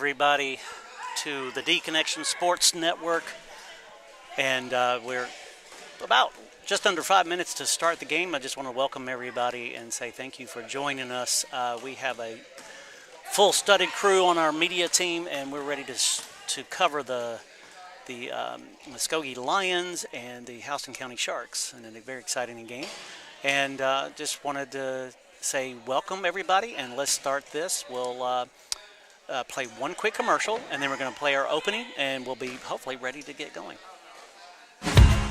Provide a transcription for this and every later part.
everybody to the D-Connection Sports Network. And we're about just under 5 minutes to start the game. I just want to welcome everybody and say thank you for joining us. We have a full studded crew on our media team, and we're ready to cover the Muscogee Lions and the Houston County Sharks in a very exciting game. And just wanted to say welcome everybody, and let's start this. We'll play one quick commercial, and then we're going to play our opening, and we'll be hopefully ready to get going.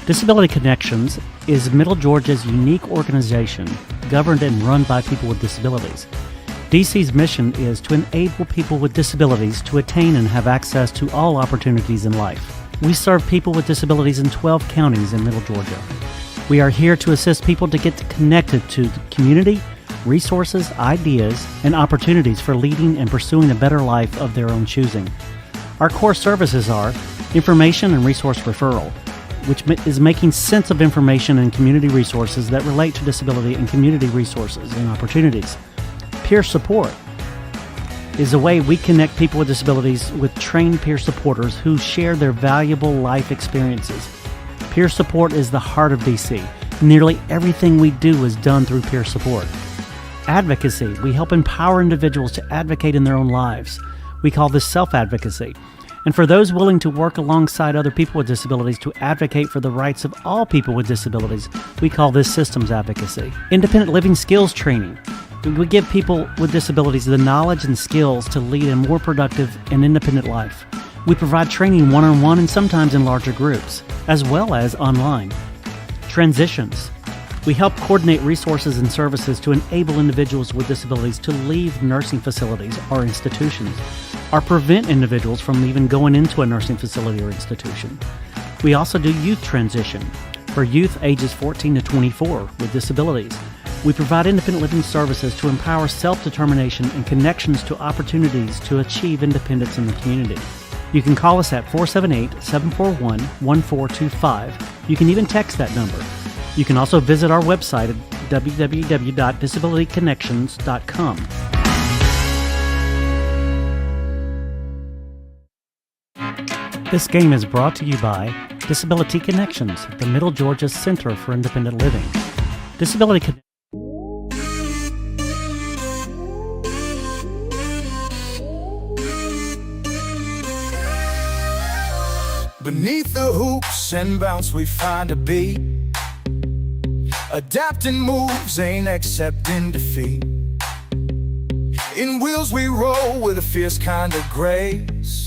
Disability Connections is Middle Georgia's unique organization governed and run by people with disabilities. DC's mission is to enable people with disabilities to attain and have access to all opportunities in life. We serve people with disabilities in 12 counties in Middle Georgia. We are here to assist people to get connected to the community, resources, ideas, and opportunities for leading and pursuing a better life of their own choosing. Our core services are information and resource referral, which is making sense of information and community resources that relate to disability and community resources and opportunities. Peer support is a way we connect people with disabilities with trained peer supporters who share their valuable life experiences. Peer support is the heart of DC. Nearly everything we do is done through peer support. Advocacy. We help empower individuals to advocate in their own lives. We call this self-advocacy. And for those willing to work alongside other people with disabilities to advocate for the rights of all people with disabilities, we call this systems advocacy. Independent living skills training. We give people with disabilities the knowledge and skills to lead a more productive and independent life. We provide training one-on-one and sometimes in larger groups, as well as online. Transitions. We help coordinate resources and services to enable individuals with disabilities to leave nursing facilities or institutions, or prevent individuals from even going into a nursing facility or institution. We also do youth transition for youth ages 14 to 24 with disabilities. We provide independent living services to empower self-determination and connections to opportunities to achieve independence in the community. You can call us at 478-741-1425. You can even text that number. You can also visit our website at www.disabilityconnections.com. This game is brought to you by Disability Connections, the Middle Georgia Center for Independent Living. Disability Beneath the hoops and bounce we find a beat. Adapting moves ain't accepting defeat. In wheels we roll with a fierce kind of grace.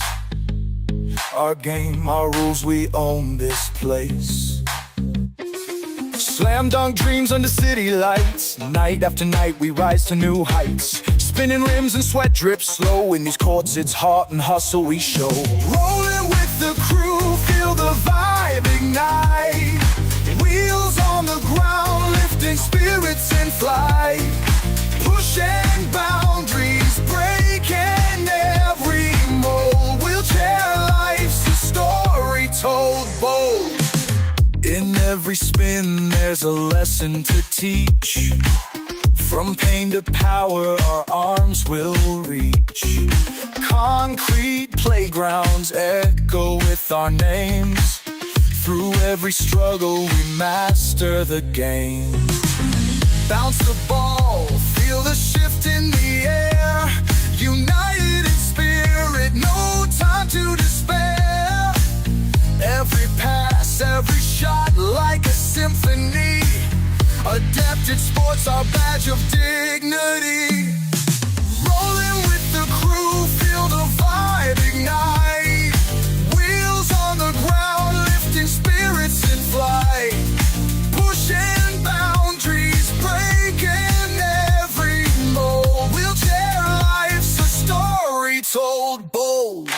Our game, our rules, we own this place. Slam dunk dreams under city lights. Night after night we rise to new heights. Spinning rims and sweat drips slow. In these courts it's heart and hustle we show. Rolling with the crew, feel the vibe ignite. Wheels on the ground, lifting spirits in flight. Pushing boundaries, breaking every mold. Wheelchair life's a story told bold. In every spin there's a lesson to teach. From pain to power our arms will reach. Concrete playgrounds echo with our names. Through every struggle we master the game. Bounce the ball, feel the shift in the air. United in spirit, no time to despair. Every pass, every shot like a symphony. Adapted sports, our badge of dignity. Rolling with the crew, feel the vibe ignite. Wheels on the ground, lifting spirits in flight. Pushing boundaries, breaking every mold. Wheelchair life's a story told bold.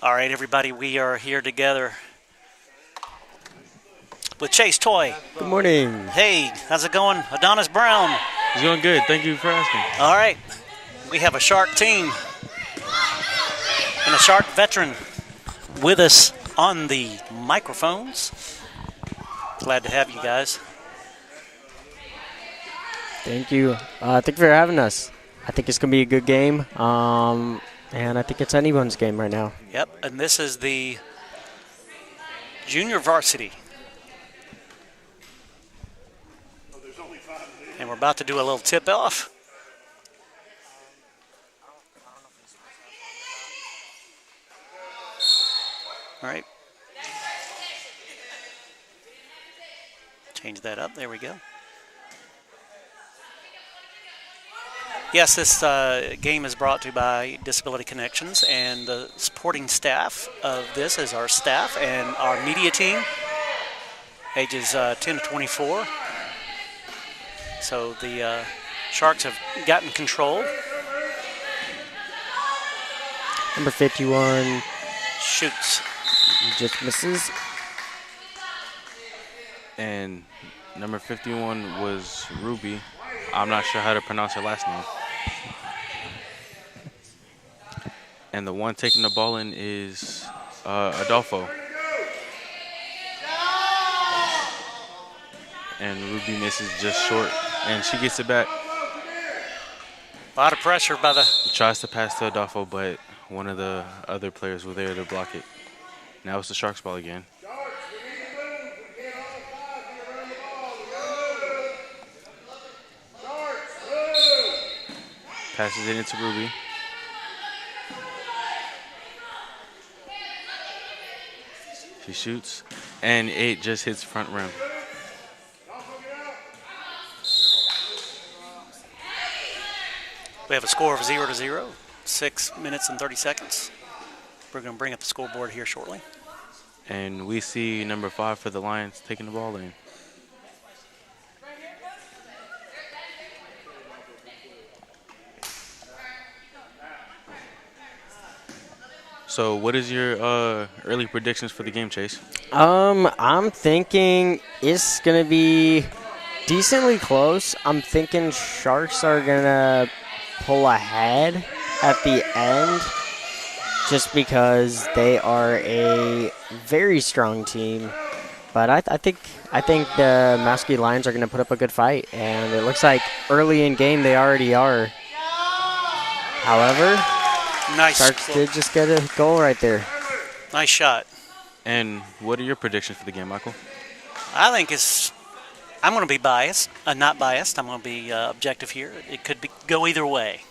All right, everybody, we are here together with Chase Toy. Good morning. Hey, how's it going? Adonis Brown. It's going good. Thank you for asking. All right, we have a Shark team and a Shark veteran with us on the microphones. Glad to have you guys. Thank you. Thank you for having us. I think it's going to be a good game, and I think it's anyone's game right now. Yep, and this is the junior varsity. And we're about to do a little tip-off. All right. Change that up. There we go. Yes, this game is brought to you by Disability Connections, and the supporting staff of this is our staff and our media team, ages 10 to 24. So the Sharks have gotten control. Number 51 shoots. Just misses. And number 51 was Ruby. I'm not sure how to pronounce her last name. And the one taking the ball in is Adolfo. And Ruby misses just short, and she gets it back. A lot of pressure by the... Tries to pass to Adolfo, but one of the other players were there to block it. Now it's the Sharks ball again. Passes it into Ruby. She shoots, and it just hits front rim. We have a score of 0-0, 6 minutes and 30 seconds. We're going to bring up the scoreboard here shortly. And we see number 5 for the Lions taking the ball in. So what is your early predictions for the game, Chase? I'm thinking it's going to be decently close. I'm thinking Sharks are going to pull ahead at the end just because they are a very strong team. But I think the Muscogee Lions are going to put up a good fight, and it looks like early in game they already are. However, nice. Sharks did just get a goal right there. Nice shot. And what are your predictions for the game, Michael? I think I'm going to be biased. Not biased. I'm going to be objective here. It could go either way.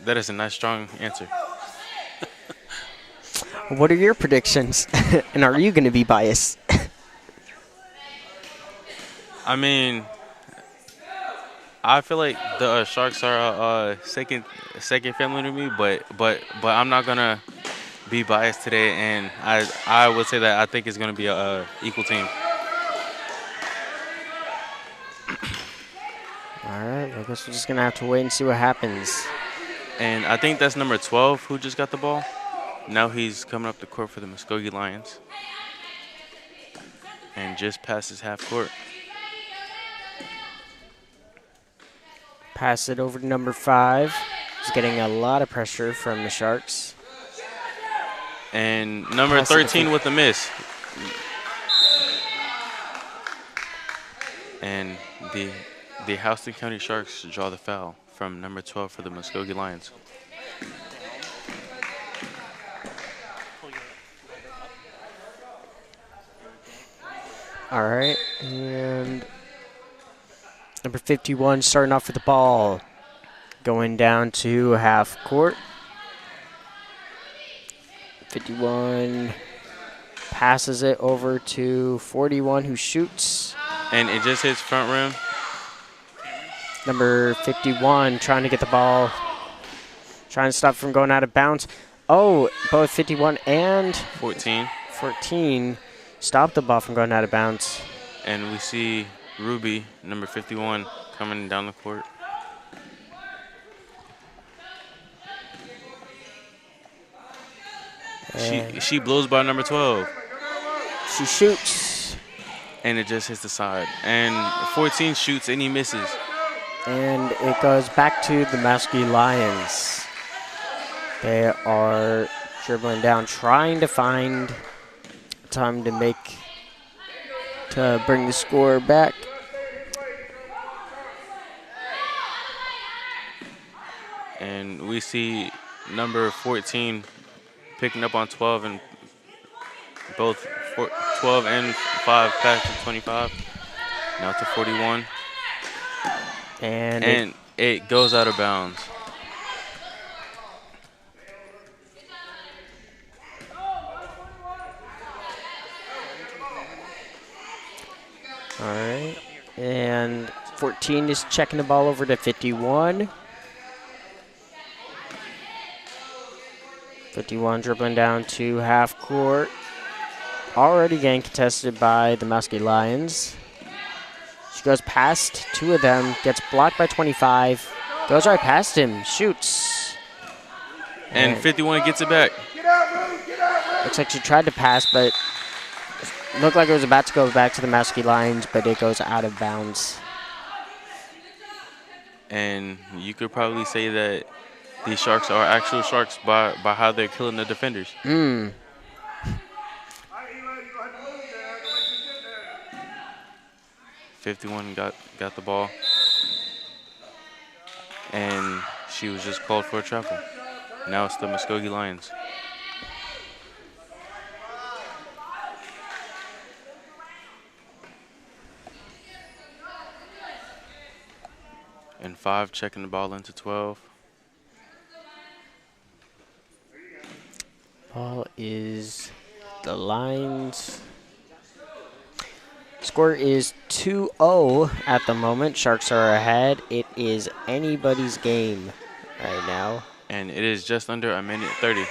That is a nice, strong answer. What are your predictions? And are you going to be biased? I mean, I feel like the Sharks are a second family to me, but I'm not gonna be biased today, and I would say that I think it's gonna be a equal team. All right, I guess we're just gonna have to wait and see what happens. And I think that's number 12 who just got the ball. Now he's coming up the court for the Muscogee Lions, and just passes half court. Pass it over to number 5. He's getting a lot of pressure from the Sharks. And number 13 with a miss. And the Houston County Sharks draw the foul from number 12 for the Muscogee Lions. All right, and number 51 starting off with the ball. Going down to half court. 51 passes it over to 41 who shoots. And it just hits front rim. Number 51 trying to get the ball. Trying to stop from going out of bounds. Oh, both 51 and 14 stopped the ball from going out of bounds. And we see Ruby, number 51, coming down the court. She blows by number 12. She shoots. And it just hits the side. And 14 shoots and he misses. And it goes back to the Muscogee Lions. They are dribbling down, trying to find time to bring the score back. And we see number 14 picking up on 12 and both 12 and 5 past to 25. Now to 41. And it goes out of bounds. All right. And 14 is checking the ball over to 51. 51 dribbling down to half court. Already getting contested by the Muscogee Lions. She goes past two of them, gets blocked by 25, goes right past him, shoots. And 51 gets it back. Looks like she tried to pass, but looked like it was about to go back to the Muscogee Lions, but it goes out of bounds. And you could probably say that these Sharks are actual Sharks by how they're killing the defenders. 51 got the ball. And she was just called for a travel. Now it's the Muscogee Lions. And 5 checking the ball into 12. Ball is the Lions. Score is 2-0 at the moment. Sharks are ahead. It is anybody's game right now. And it is just under a minute 30.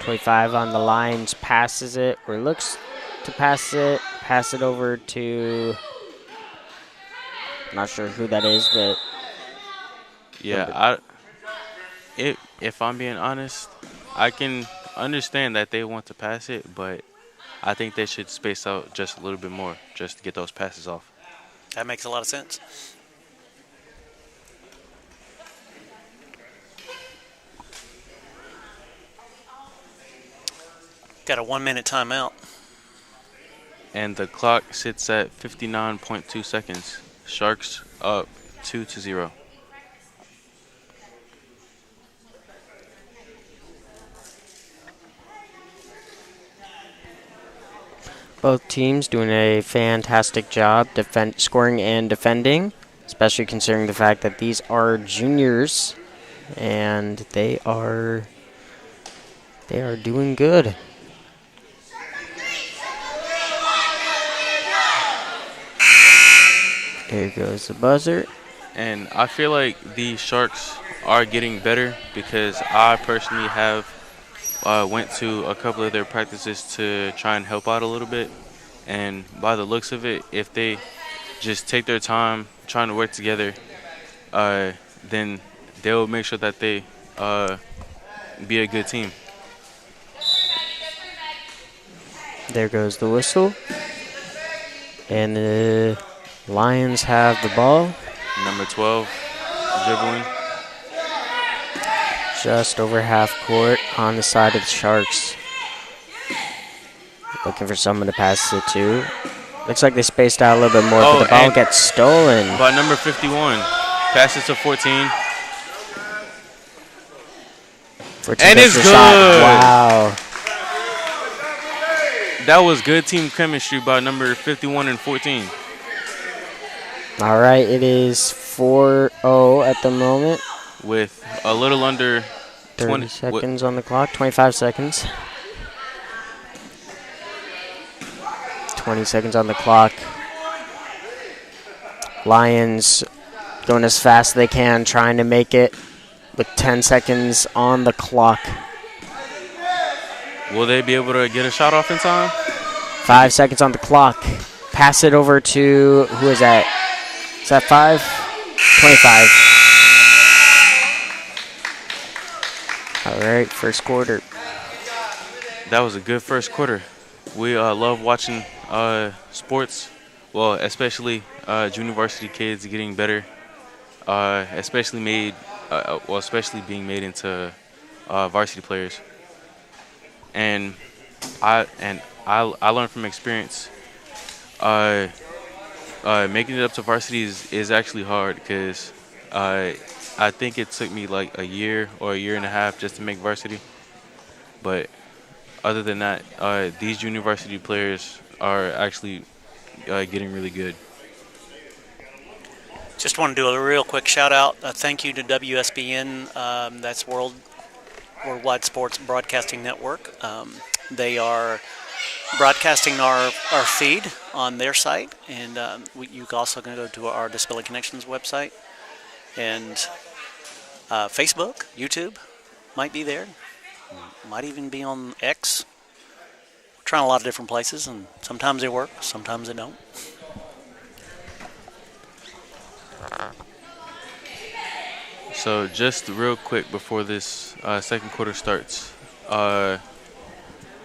25 on the Lions, passes it, or looks to pass it over to, not sure who that is, but yeah, if I'm being honest, I can understand that they want to pass it, but I think they should space out just a little bit more just to get those passes off. That makes a lot of sense. Got a 1-minute timeout. And the clock sits at 59.2 seconds. Sharks up 2-0. both teams doing a fantastic job scoring and defending, especially considering the fact that these are juniors and they are doing good. Here goes the buzzer. And I feel like the Sharks are getting better because I personally have went to a couple of their practices to try and help out a little bit. And by the looks of it, if they just take their time trying to work together, then they'll make sure that they be a good team. There goes the whistle. And the Lions have the ball. Number 12, dribbling. Just over half court on the side of the Sharks. Looking for someone to pass it to. Looks like they spaced out a little bit more, but the ball gets stolen. By number 51. Passes to 14. And it's good. Wow. That was good team chemistry by number 51 and 14. All right, it is 4-0 at the moment. With a little under 30 seconds on the clock, 25 seconds. 20 seconds on the clock. Lions going as fast as they can, trying to make it with 10 seconds on the clock. Will they be able to get a shot off in time? 5 seconds on the clock. Pass it over to, who is that? Is that 5? 25. All right, first quarter. That was a good first quarter. We love watching sports. Well, especially junior varsity kids getting better. Especially being made into varsity players. And I learned from experience. Uh, Making it up to varsity is actually hard because I think it took me like a year or a year and a half just to make varsity. But other than that, these university players are actually getting really good. Just want to do a real quick shout out. Thank you to WSBN. That's Worldwide Sports Broadcasting Network. They are broadcasting our feed on their site, and you also can go to our Disability Connections website, and Facebook, YouTube might be there, might even be on X. We're trying a lot of different places, and sometimes they work, sometimes they don't. So just real quick before this second quarter starts,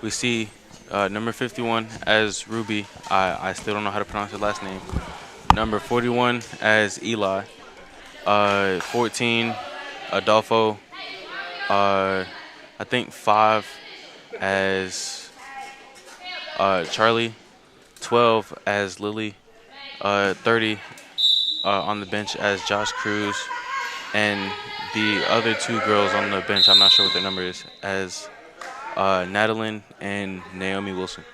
we see number 51 as Ruby. I still don't know how to pronounce her last name. Number 41 as Eli. 14 Adolfo. I think 5 as Charlie. 12 as Lily. 30 on the bench as Josh Cruz. And the other 2 girls on the bench, I'm not sure what their number is, as Natalie and Naomi Wilson.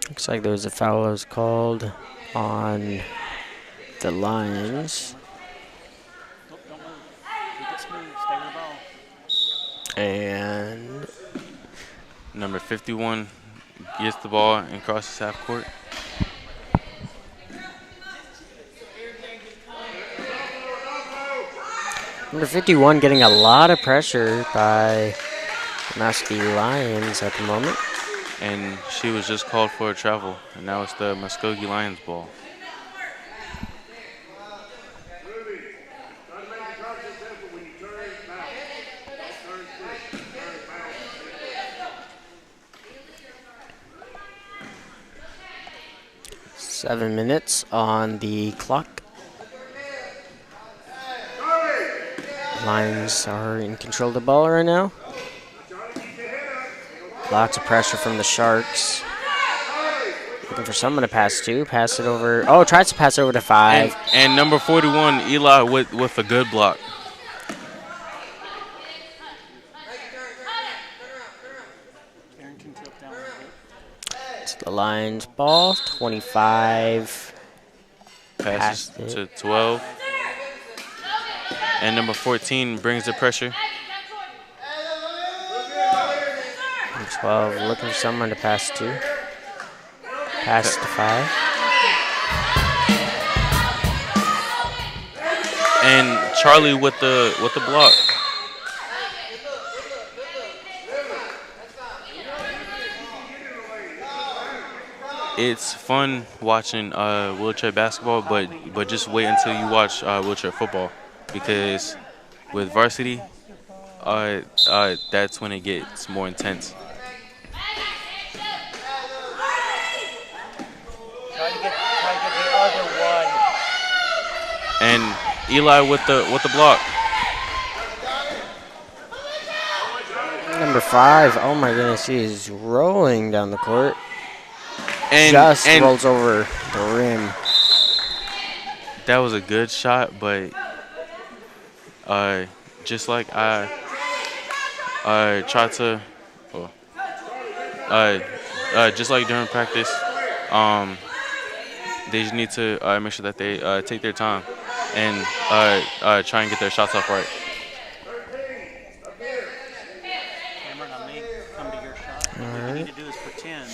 Looks like there was a foul that was called on the Lions. And Number 51 gets the ball and crosses half court. number 51 getting a lot of pressure by the Muscogee Lions at the moment. And she was just called for a travel, and now it's the Muscogee Lions ball. Seven minutes on the clock. Lions are in control of the ball right now. Lots of pressure from the Sharks. Looking for someone to pass to. Pass it over. Oh, tries to pass it over to 5. And number 41, Eli, with a good block. It's the Lions ball. 25. Passes to 12. And number 14 brings the pressure. And 12 looking for someone to pass to. Pass to 5. And Charlie with the block. It's fun watching wheelchair basketball, but just wait until you watch wheelchair football, because with varsity, that's when it gets more intense. Try to get the other one. And Eli with the block. Number 5. Oh my goodness, he is rolling down the court. And rolls over the rim. That was a good shot, but just like I tried to, just like during practice, they just need to make sure that they take their time and try and get their shots off right. Cameron, I may come to your shot. What you need to do is pretend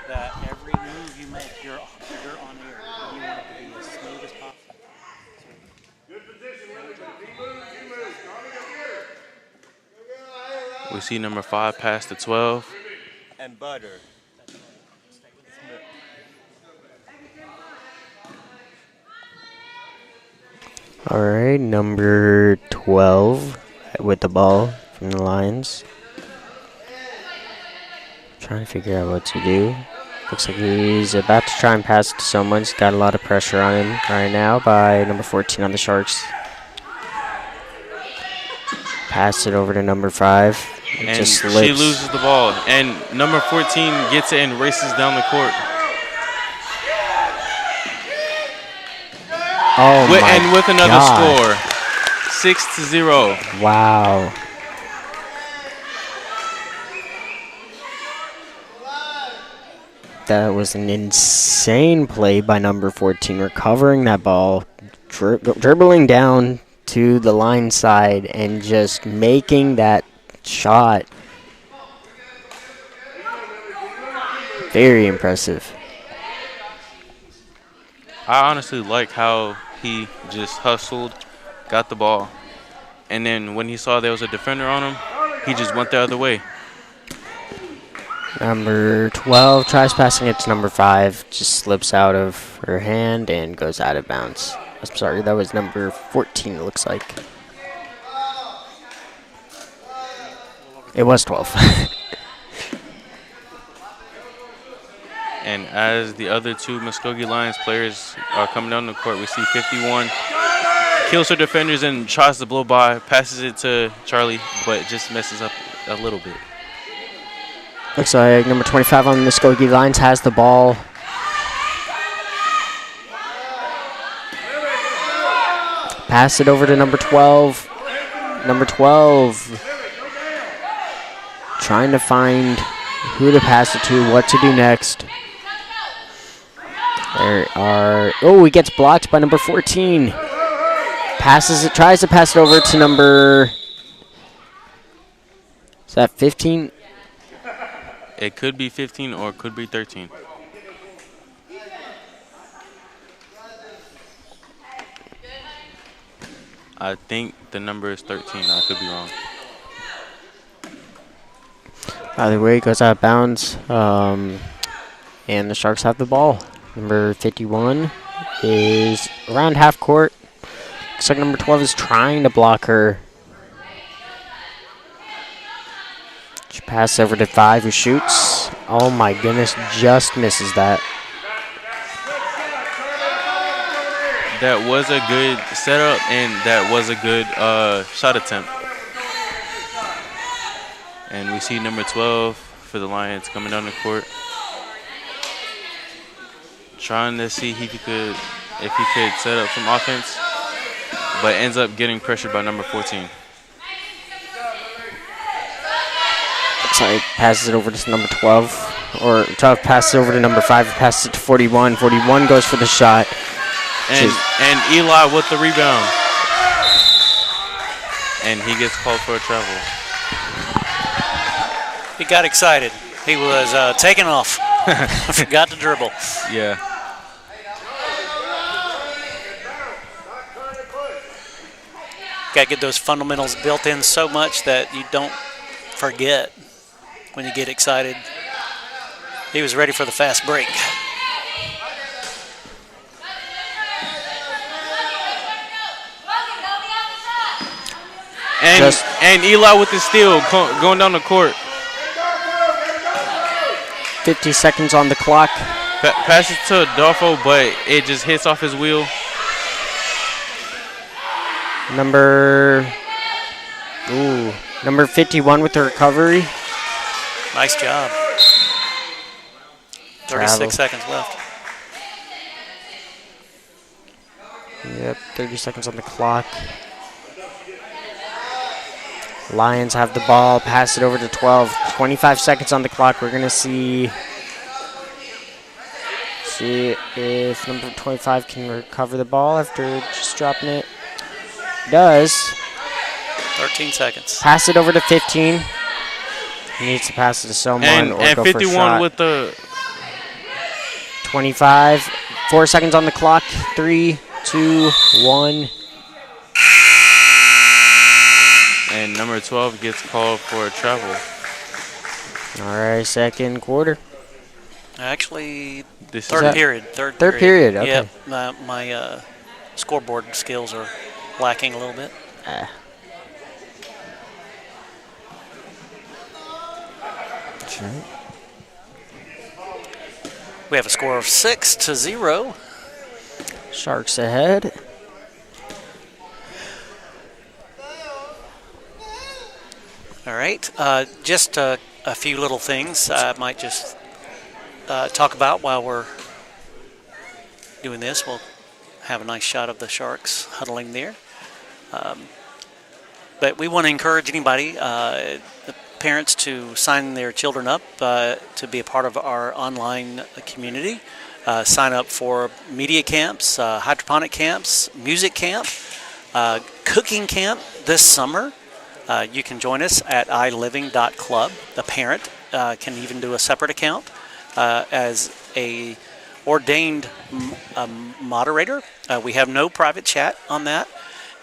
that every move you make, you're on air. You want it to be as smooth as possible. We see number 5 pass to 12. And butter. All right, number 12 with the ball from the Lions. Trying to figure out what to do. Looks like he's about to try and pass it to someone. He's got a lot of pressure on him right now by number 14 on the Sharks. Pass it over to number 5. And just she slips. loses the ball. And number 14 gets it and races down the court. Oh my And with another God. score. 6-0. Wow. That was an insane play by number 14, recovering that ball, dribbling down to the line side, and just making that shot. Very impressive. I honestly like how he just hustled, got the ball, and then when he saw there was a defender on him, he just went the other way. Number 12 tries passing it to number 5, just slips out of her hand and goes out of bounds. I'm sorry, that was number 14, it looks like. It was 12. And as the other two Muscogee Lions players are coming down the court, we see 51 kills her defenders and tries to blow by, passes it to Charlie, but just messes up a little bit. Looks like number 25 on the Muscogee Lions has the ball. Pass it over to number 12. Number 12 trying to find who to pass it to, what to do next. He gets blocked by number 14. Tries to pass it over to number, is that 15? It could be 15 or it could be 13. I think the number is 13. I could be wrong. Either way, it goes out of bounds. And the Sharks have the ball. Number 51 is around half court. Looks like number 12 is trying to block her. She passes over to 5, who shoots. Oh my goodness, just misses that. That was a good setup, and that was a good shot attempt. And we see number 12 for the Lions coming down the court, trying to see if he could set up some offense, but ends up getting pressured by number 14. Sorry, passes it over to number 12. Or 12 passes over to number 5, passes it to 41. 41 goes for the shot. And Eli with the rebound. And he gets called for a travel. He got excited. He was taking off. Forgot to dribble. Yeah. Got to get those fundamentals built in so much that you don't forget when you get excited. He was ready for the fast break. And Eli with the steal going down the court. 50 seconds on the clock. Passes to Adolfo, but it just hits off his wheel. Number 51 with the recovery. Nice job. 36 Travel. seconds left. Yep, 30 seconds on the clock. Lions have the ball. Pass it over to 12. 25 seconds on the clock. We're going to see if number 25 can recover the ball after just dropping it. Does. 13 seconds. Pass it over to 15. He needs to pass it to someone or And go 51 for a shot. with the 25. 4 seconds on the clock. 3, 2, 1. And number 12 gets called for a travel. All right, second quarter. Actually, This third is period. Third period, okay. Yep, my scoreboard skills are lacking a little bit. That's right. We have a score of 6-0. Sharks ahead. All right, just a few little things I might just talk about while we're doing this. We'll have a nice shot of the Sharks huddling there. But we want to encourage anybody, the parents, to sign their children up to be a part of our online community. Sign up for media camps, hydroponic camps, music camp, cooking camp this summer. You can join us at iliving.club. The parent can even do a separate account as a ordained moderator. We have no private chat on that.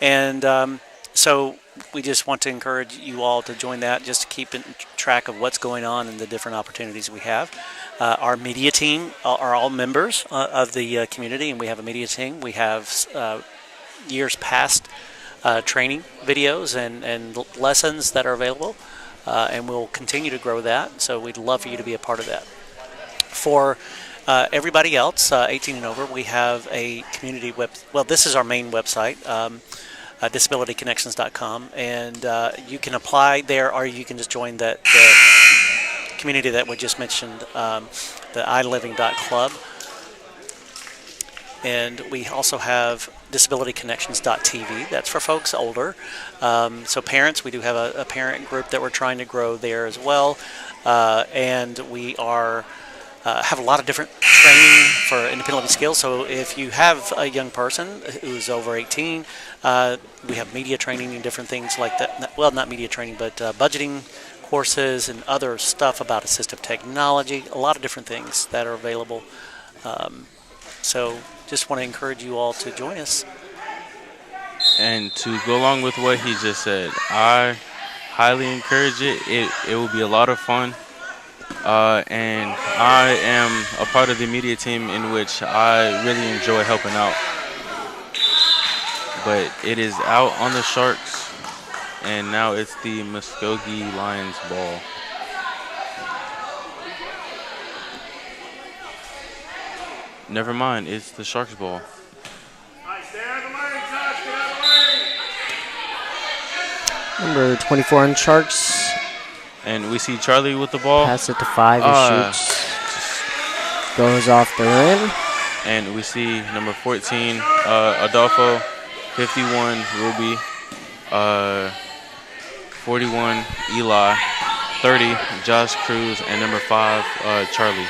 And so we just want to encourage you all to join that, just to keep in track of what's going on and the different opportunities we have. Our media team are all members of the community, and we have a media team. We have years past training videos and lessons that are available, and we'll continue to grow that. So we'd love for you to be a part of that. For everybody else, 18 and over, we have a community well, this is our main website, disabilityconnections.com, and you can apply there, or you can just join the community that we just mentioned, the iliving.club. And we also have disabilityconnections.tv. That's for folks older. So parents, we do have a parent group that we're trying to grow there as well. And we are have a lot of different training for independent living skills. So if you have a young person who's over 18, we have media training and different things like that. Well, not media training, but budgeting courses and other stuff about assistive technology. A lot of different things that are available. So just want to encourage you all to join us. And to go along with what he just said, I highly encourage it. It will be a lot of fun. And I am a part of the media team in which I really enjoy helping out. But it is out on the Sharks, and now it's the Muscogee Lions ball. Never mind, it's the Sharks ball. Number 24 on Sharks. And we see Charlie with the ball. Pass it to 5, he shoots. Goes off the rim. And we see number 14, Adolfo, 51, Ruby, 41, Eli, 30, Josh Cruz, and number 5, Charlie.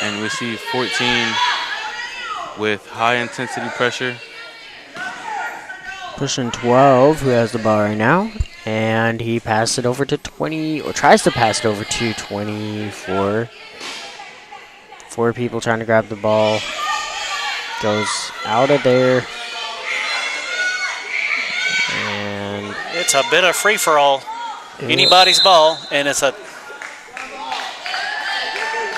And we see 14 with high intensity pressure. Pushing 12, who has the ball right now. And he passes it over to 20, or tries to pass it over to 24. 4 people trying to grab the ball. Goes out of there. And it's a bit of free-for-all. Anybody's ball, and it's a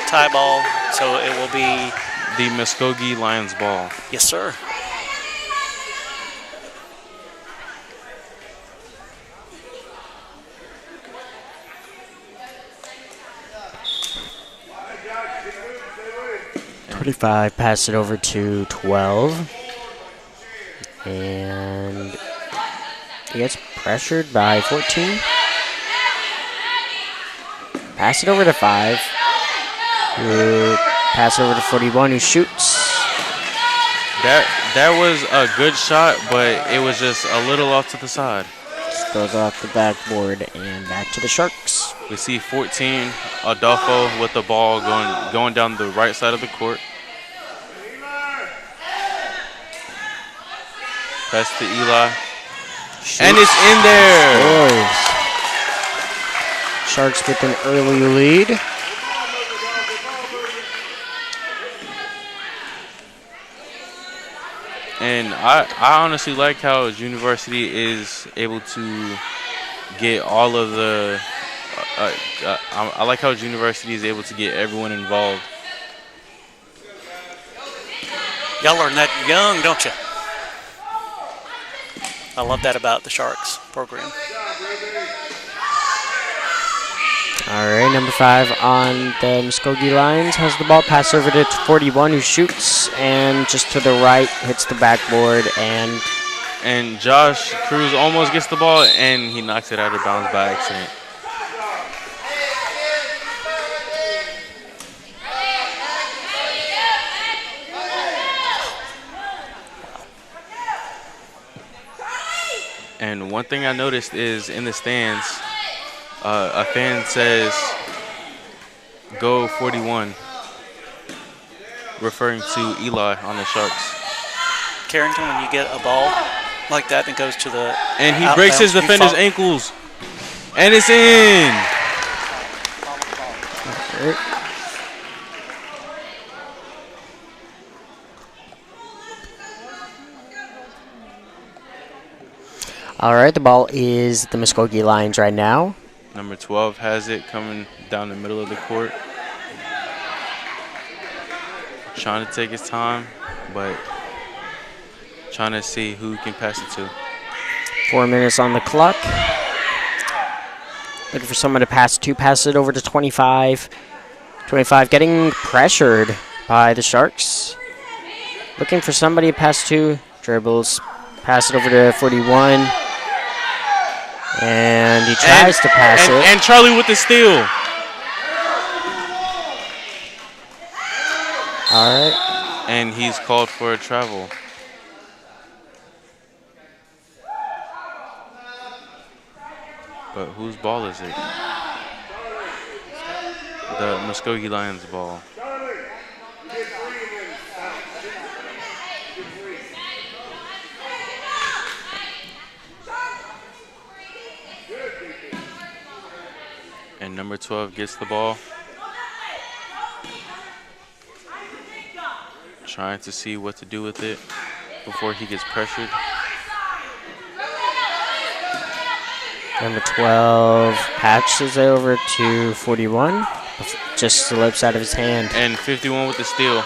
tie ball, so it will be the Muscogee Lions ball. Yes, sir. pass it over to 12. And he gets pressured by 14. Pass it over to 5. Pass it over to 41, who shoots. That was a good shot, but it was just a little off to the side. Just goes off the backboard and back to the Sharks. We see 14, Adolfo with the ball going down the right side of the court. Pass to Eli. Shoots. And it's in there. Boys. Sharks with an early lead. And I honestly like how University is able to get all of the I like how University is able to get everyone involved. Y'all learn that young, don't you? I love that about the Sharks program. All right, number 5 on the Muscogee Lions has the ball. Pass over to 41, who shoots, and just to the right, hits the backboard, and Josh Cruz almost gets the ball, and he knocks it out of bounds by accident. And one thing I noticed is in the stands, a fan says, "Go 41," referring to Eli on the Sharks. Carrington, when you get a ball like that and it goes to the And he breaks his defender's ankles. And it's in. all right, the ball is the Muscogee Lions right now. Number 12 has it coming down the middle of the court. Trying to take his time, but trying to see who he can pass it to. 4 minutes on the clock. Looking for someone to pass to. Pass it over to 25. 25 getting pressured by the Sharks. Looking for somebody to pass to. Dribbles. Pass it over to 41. And he tries to pass it. And Charlie with the steal. All right. And he's called for a travel. But whose ball is it? The Muscogee Lions ball. And number 12 gets the ball. Trying to see what to do with it before he gets pressured. Number 12 patches it over to 41. Just slips out of his hand. And 51 with the steal.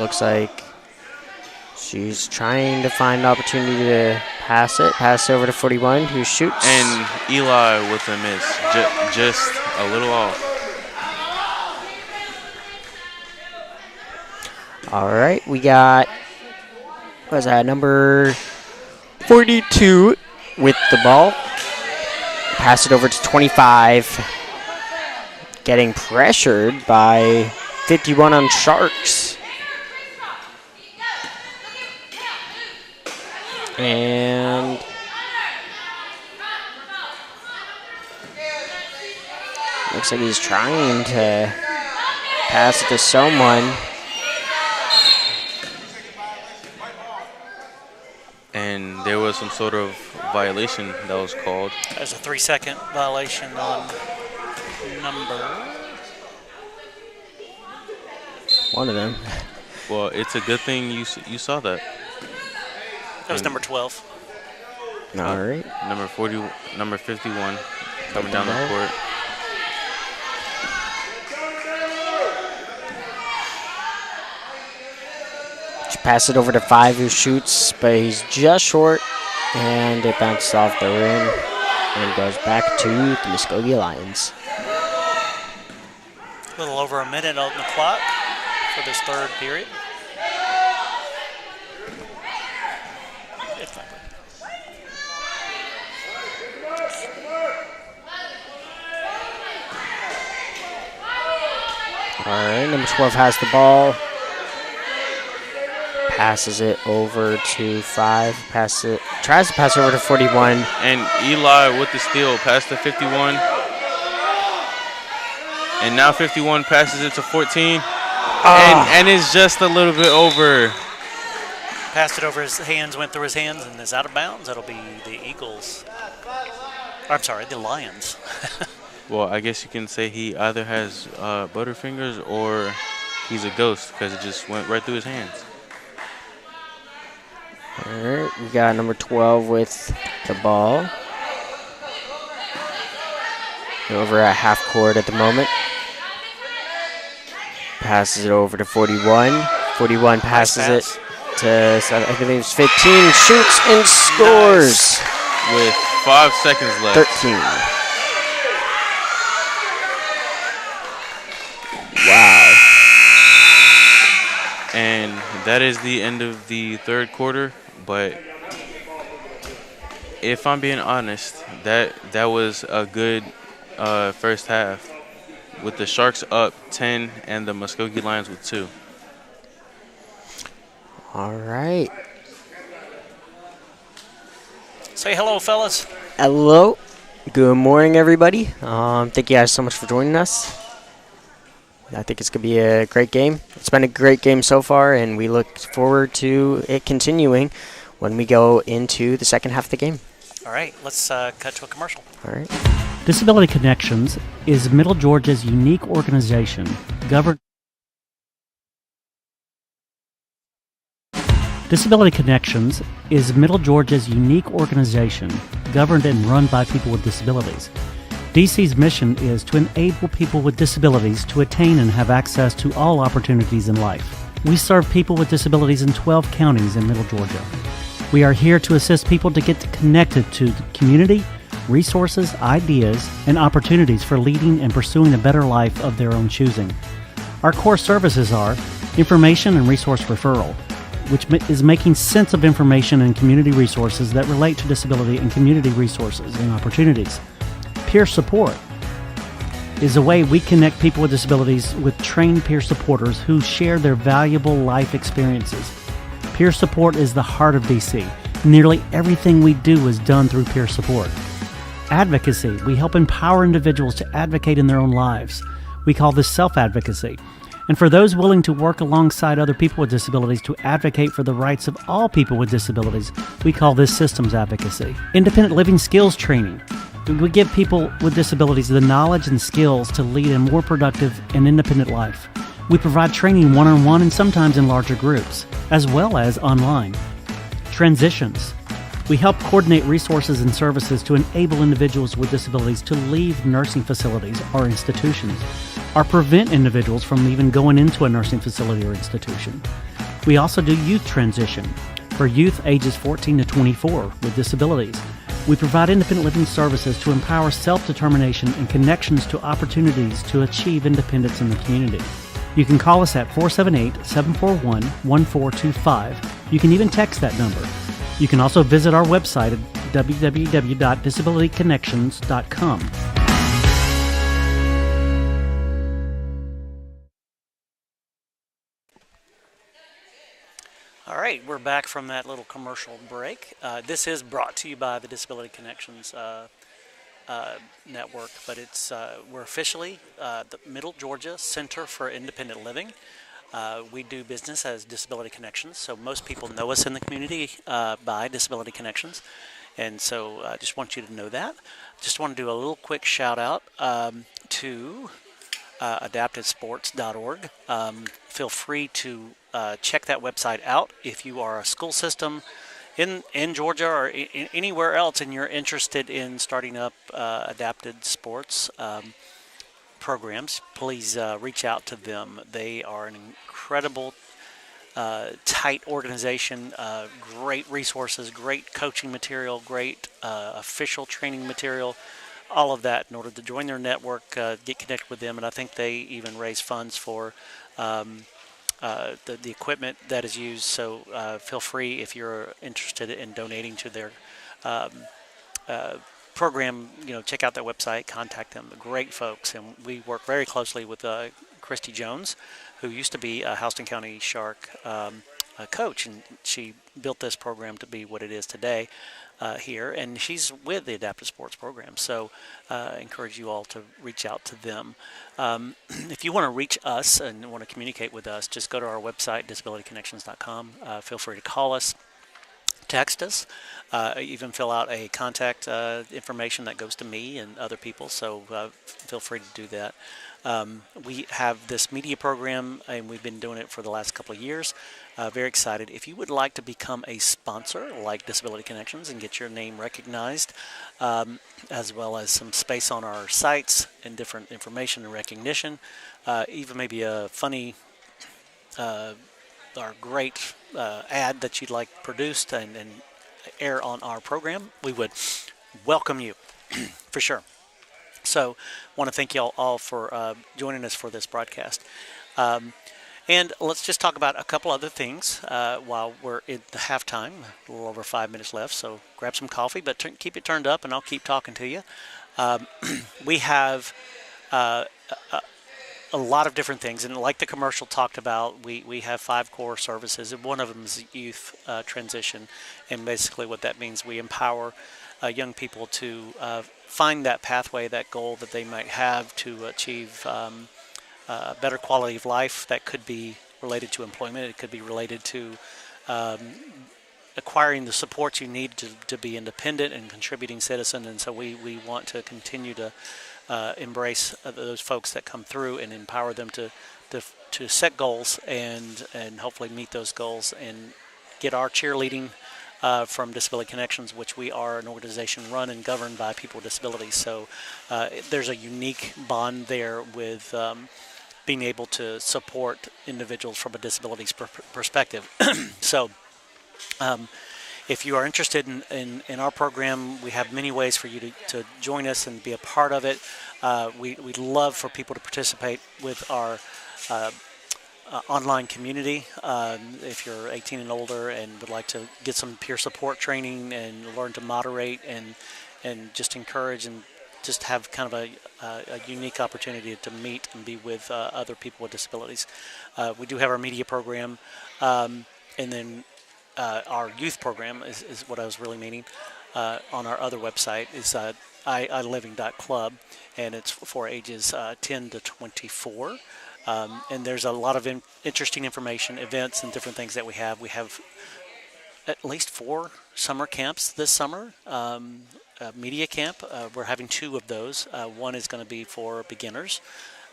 Looks like she's trying to find an opportunity to pass it. Pass over to 41, who shoots. And Eli with a miss. Just a little off. All right, we got, what was that, number 42 with the ball. Pass it over to 25. Getting pressured by 51 on Sharks. And looks like he's trying to pass it to someone. And there was some sort of violation that was called. There's a 3-second violation on number. One of them. Well, it's a good thing you saw that. That was number 12. All right. Number 51 coming down the court. Pass it over to 5, who shoots, but he's just short, and it bounces off the rim and goes back to the Muscogee Lions. A little over a minute on the clock for this third period. All right, number 12 has the ball. Passes it over to 5. Tries to pass over to 41. And Eli with the steal, pass to 51. And now 51 passes it to 14. And it's just a little bit over. Passed it over his hands, went through his hands, and is out of bounds. That'll be the Eagles. Or, I'm sorry, the Lions. Well, I guess you can say he either has butterfingers or he's a ghost because it just went right through his hands. All right, we got number 12 with the ball. Over at half court at the moment. Passes it over to 41. 41 passes it. I believe it's 15, shoots and scores. With 5 seconds left. 13. Wow. And that is the end of the third quarter. But if I'm being honest, that was a good first half, with the Sharks up 10 and the Muscogee Lions with 2. All right. Say hello, fellas. Hello. Good morning, everybody. Thank you guys so much for joining us. I think it's going to be a great game. It's been a great game so far, and we look forward to it continuing when we go into the second half of the game. All right, let's cut to a commercial. All right. Disability Connections is Middle Georgia's unique organization governed. Disability Connections is Middle Georgia's unique organization governed and run by people with disabilities. DC's mission is to enable people with disabilities to attain and have access to all opportunities in life. We serve people with disabilities in 12 counties in Middle Georgia. We are here to assist people to get connected to the community, resources, ideas, and opportunities for leading and pursuing a better life of their own choosing. Our core services are information and resource referral, which is making sense of information and community resources that relate to disability and community resources and opportunities. Peer support is a way we connect people with disabilities with trained peer supporters who share their valuable life experiences. Peer support is the heart of DC. Nearly everything we do is done through peer support. Advocacy. We help empower individuals to advocate in their own lives. We call this self-advocacy. And for those willing to work alongside other people with disabilities to advocate for the rights of all people with disabilities, we call this systems advocacy. Independent living skills training. We give people with disabilities the knowledge and skills to lead a more productive and independent life. We provide training one-on-one and sometimes in larger groups, as well as online. Transitions. We help coordinate resources and services to enable individuals with disabilities to leave nursing facilities or institutions, or prevent individuals from even going into a nursing facility or institution. We also do youth transition for youth ages 14 to 24 with disabilities. We provide independent living services to empower self-determination and connections to opportunities to achieve independence in the community. You can call us at 478-741-1425. You can even text that number. You can also visit our website at www.disabilityconnections.com. All right, we're back from that little commercial break. This is brought to you by the Disability Connections Network, but we're officially the Middle Georgia Center for Independent Living. We do business as Disability Connections, so most people know us in the community by Disability Connections, and so I just want you to know that. Just want to do a little quick shout out to adaptivesports.org. Feel free to check that website out if you are a school system in Georgia or anywhere else and you're interested in starting up adapted sports programs. Please reach out to them. They are an incredible tight organization, great resources, great coaching material, great official training material, all of that in order to join their network, get connected with them, and I think they even raise funds for the equipment that is used. So feel free, if you're interested in donating to their program, check out their website, contact them. They're great folks, and we work very closely with Christy Jones, who used to be a Houston County Shark coach, and she built this program to be what it is today here, and she's with the Adaptive Sports Program. So I encourage you all to reach out to them. If you want to reach us and want to communicate with us, just go to our website, disabilityconnections.com. Feel free to call us, text us, even fill out a contact information that goes to me and other people, so feel free to do that. We have this media program, and we've been doing it for the last couple of years. Very excited. If you would like to become a sponsor like Disability Connections and get your name recognized, as well as some space on our sites and different information and recognition, even maybe a funny or great ad that you'd like produced and air on our program, we would welcome you for sure. So, want to thank you all for joining us for this broadcast. And let's just talk about a couple other things while we're in the halftime. A little over 5 minutes left, so grab some coffee, but keep it turned up, and I'll keep talking to you. We have a lot of different things, and like the commercial talked about, we have 5 core services, and one of them is youth transition, and basically what that means, we empower young people to find that pathway, that goal that they might have to achieve a better quality of life. That could be related to employment, it could be related to acquiring the support you need to be independent and contributing citizen, and so we want to continue to embrace those folks that come through and empower them to set goals and hopefully meet those goals and get our cheerleading from Disability Connections, which we are an organization run and governed by people with disabilities. So there's a unique bond there with being able to support individuals from a disabilities perspective. So if you are interested in our program, we have many ways for you to join us and be a part of it. We'd love for people to participate with our online community. If you're 18 and older and would like to get some peer support training and learn to moderate and just encourage and just have kind of a unique opportunity to meet and be with other people with disabilities. We do have our media program, and then our youth program is what I was really meaning. On our other website is iliving.club, and it's for ages 10 to 24. And there's a lot of interesting information, events, and different things that we have. We have at least 4 summer camps this summer. Media camp, we're having 2 of those. One is going to be for beginners,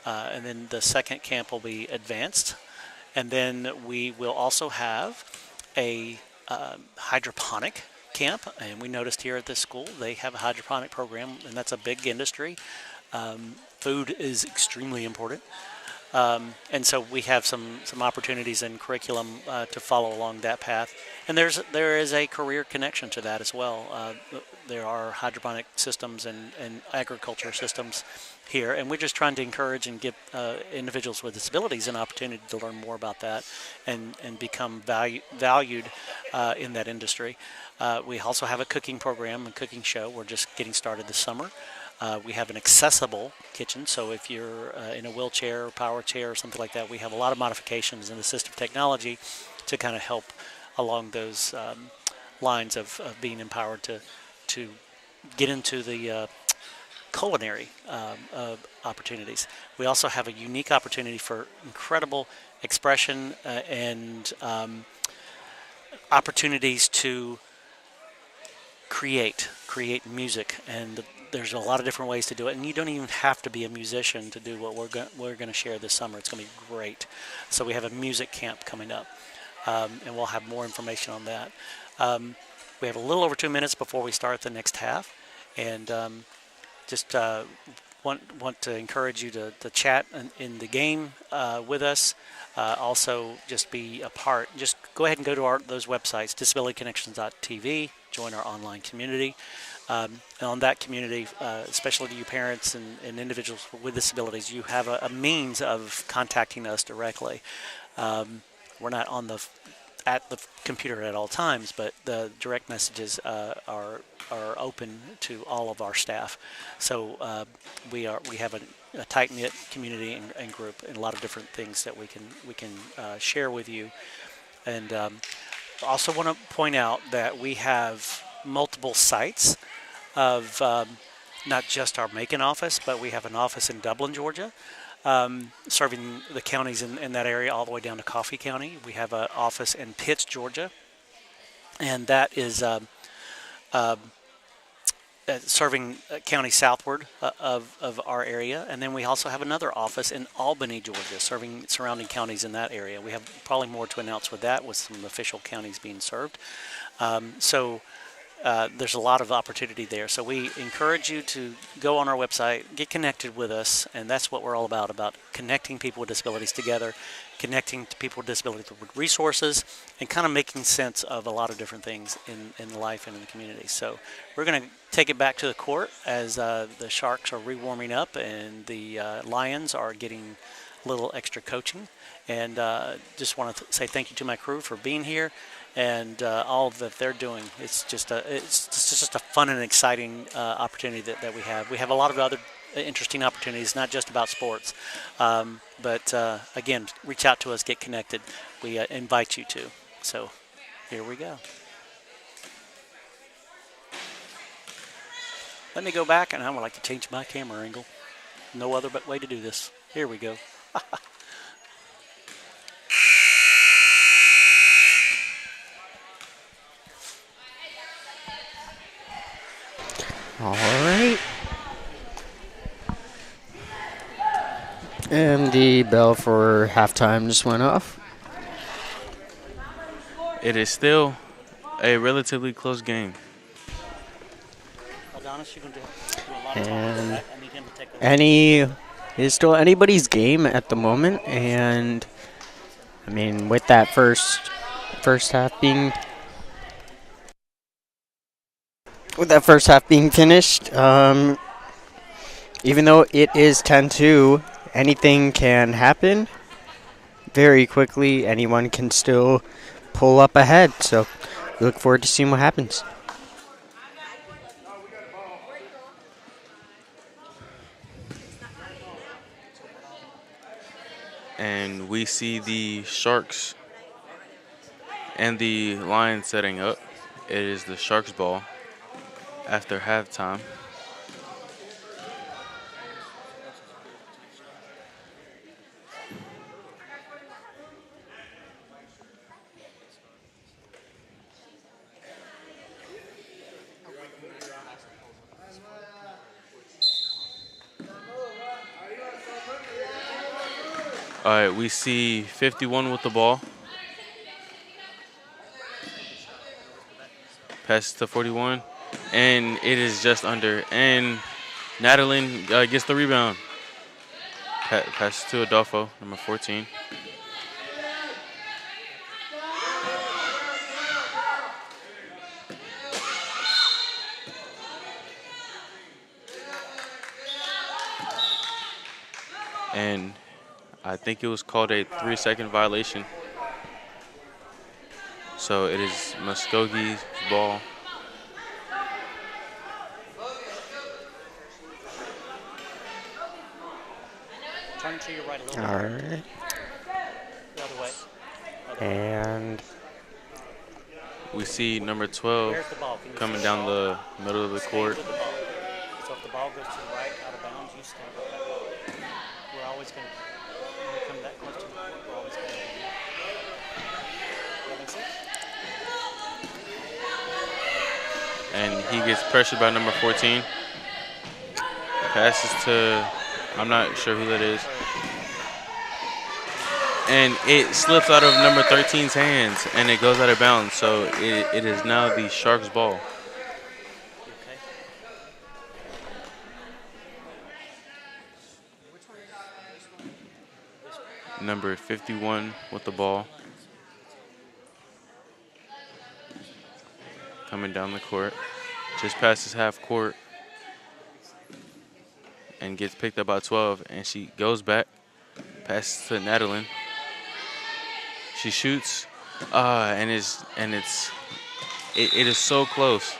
and then the second camp will be advanced. And then we will also have a hydroponic camp, and we noticed here at this school they have a hydroponic program, and that's a big industry. Food is extremely important. And so we have some opportunities in curriculum to follow along that path. And there is a career connection to that as well. There are hydroponic systems and agriculture systems here, and we're just trying to encourage and give individuals with disabilities an opportunity to learn more about that and become valued in that industry. We also have a cooking program, a cooking show. We're just getting started this summer. We have an accessible kitchen, so if you're in a wheelchair, power chair, or something like that, we have a lot of modifications in assistive technology to kind of help along those lines of being empowered to get into the culinary opportunities. We also have a unique opportunity for incredible expression and opportunities to create music, and there's a lot of different ways to do it, and you don't even have to be a musician to do what we're going to share this summer. It's going to be great. So we have a music camp coming up, and we'll have more information on that. We have a little over 2 minutes before we start the next half, and just want to encourage you to chat in the game with us. Also, just be a part. Just go ahead and go to those websites, disabilityconnections.tv, join our online community. And on that community, especially to you parents and individuals with disabilities, you have a means of contacting us directly. We're not at the computer at all times, but the direct messages are open to all of our staff. So we have a tight-knit community and group, and a lot of different things that we can share with you. And also want to point out that we have multiple sites of not just our Macon office, but we have an office in Dublin, Georgia, serving the counties in that area all the way down to Coffee County. We have an office in Pitts, Georgia, and that is serving county southward of our area. And then we also have another office in Albany, Georgia, serving surrounding counties in that area. We have probably more to announce with that, with some official counties being served. So there's a lot of opportunity there. So we encourage you to go on our website, get connected with us, and that's what we're all about connecting people with disabilities together, connecting to people with disabilities with resources, and kind of making sense of a lot of different things in life and in the community. So we're going to take it back to the court as the Sharks are rewarming up and the Lions are getting a little extra coaching. And just want to say thank you to my crew for being here and all that they're doing. It's just a fun and exciting opportunity that we have. We have a lot of other interesting opportunities, not just about sports. But again, reach out to us, get connected. We invite you to. So here we go. Let me go back, and I would like to change my camera angle. No other way to do this. Here we go. All right. And the bell for halftime just went off. It is still a relatively close game. Adonis, you can do a lot of And talking. I need him to take over. it's still anybody's game at the moment, and I mean with that first half being finished, even though it is 10-2, anything can happen very quickly. Anyone can still pull up ahead, so we look forward to seeing what happens. And we see the Sharks and the Lions setting up. It is the Sharks ball after halftime. All right, we see 51 with the ball. Passes to 41, and it is just under. And Nadalin gets the rebound. Passes to Adolfo, number 14. And I think it was called a 3-second violation. So it is Muscogee's ball. Turn to your right a little All bit. right. The other way. And We see number 12 Where's the ball? Can you coming see down the ball? the middle of the Stay court. with the ball. So if the ball goes to the right, out of bounds, you stay with that ball. We're always going to, when we come that close to the court, we're always going to do that. Does that make sense? And he gets pressured by number 14. Passes to, I'm not sure who that is. And it slips out of number 13's hands, and it goes out of bounds. So it is now the Sharks' ball. Okay. Number 51 with the ball. Coming down the court. Just passes half court. And gets picked up by 12. And she goes back. Passes to Nadalin. She shoots. It is so close.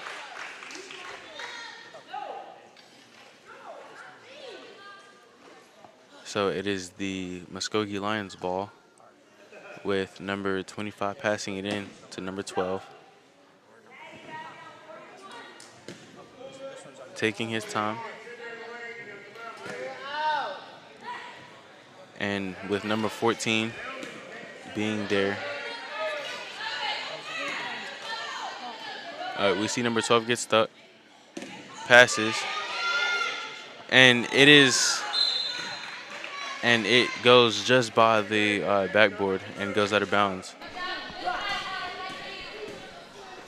So it is the Muscogee Lions ball with number 25 passing it in to number 12. Taking his time. And with number 14 being there. All right, we see number 12 get stuck. Passes. And it goes just by the backboard and goes out of bounds.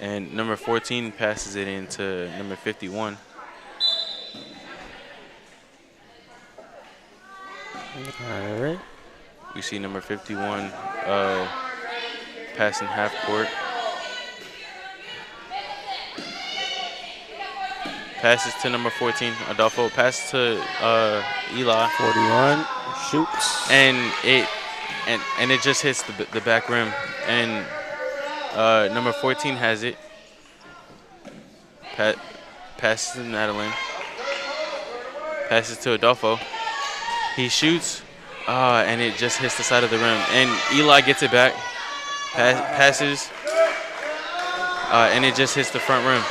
And number 14 passes it into number 51. All right. We see number 51 passing half court. Passes to number 14, Adolfo. Passes to Eli. 41 shoots. And it just hits the back rim. And number 14 has it. Passes to Madeline. Passes to Adolfo. He shoots, and it just hits the side of the rim. And Eli gets it back. Passes, and it just hits the front rim.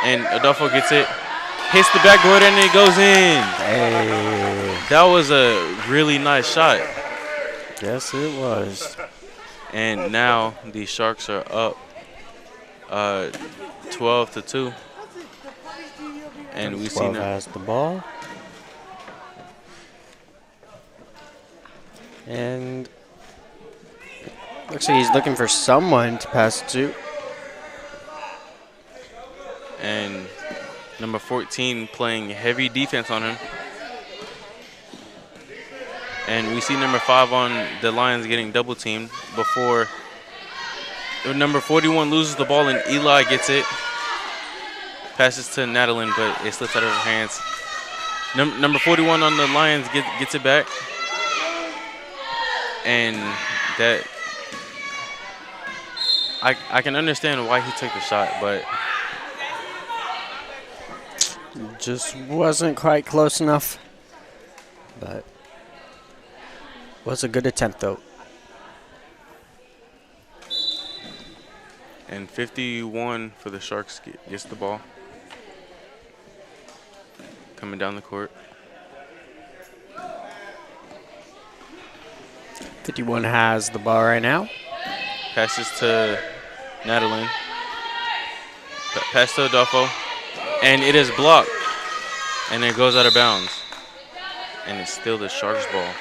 And Adolfo gets it, hits the backboard, and it goes in. Hey. That was a really nice shot. Yes, it was. And now the Sharks are up 12-2. And we see 12 now has the ball. And looks like he's looking for someone to pass it to. and number 14 playing heavy defense on him. And we see number 5 on the Lions getting double teamed before number 41 loses the ball and Eli gets it. Passes to Nadeline, but it slips out of her hands. Number 41 on the Lions gets it back. And that I can understand why he took the shot, but just wasn't quite close enough. But was a good attempt though. and 51 for the Sharks gets the ball. Coming down the court. 51 has the ball right now. Passes to Nadeline. Pass to Adolfo. And it is blocked. And it goes out of bounds. And it's still the Sharks' ball.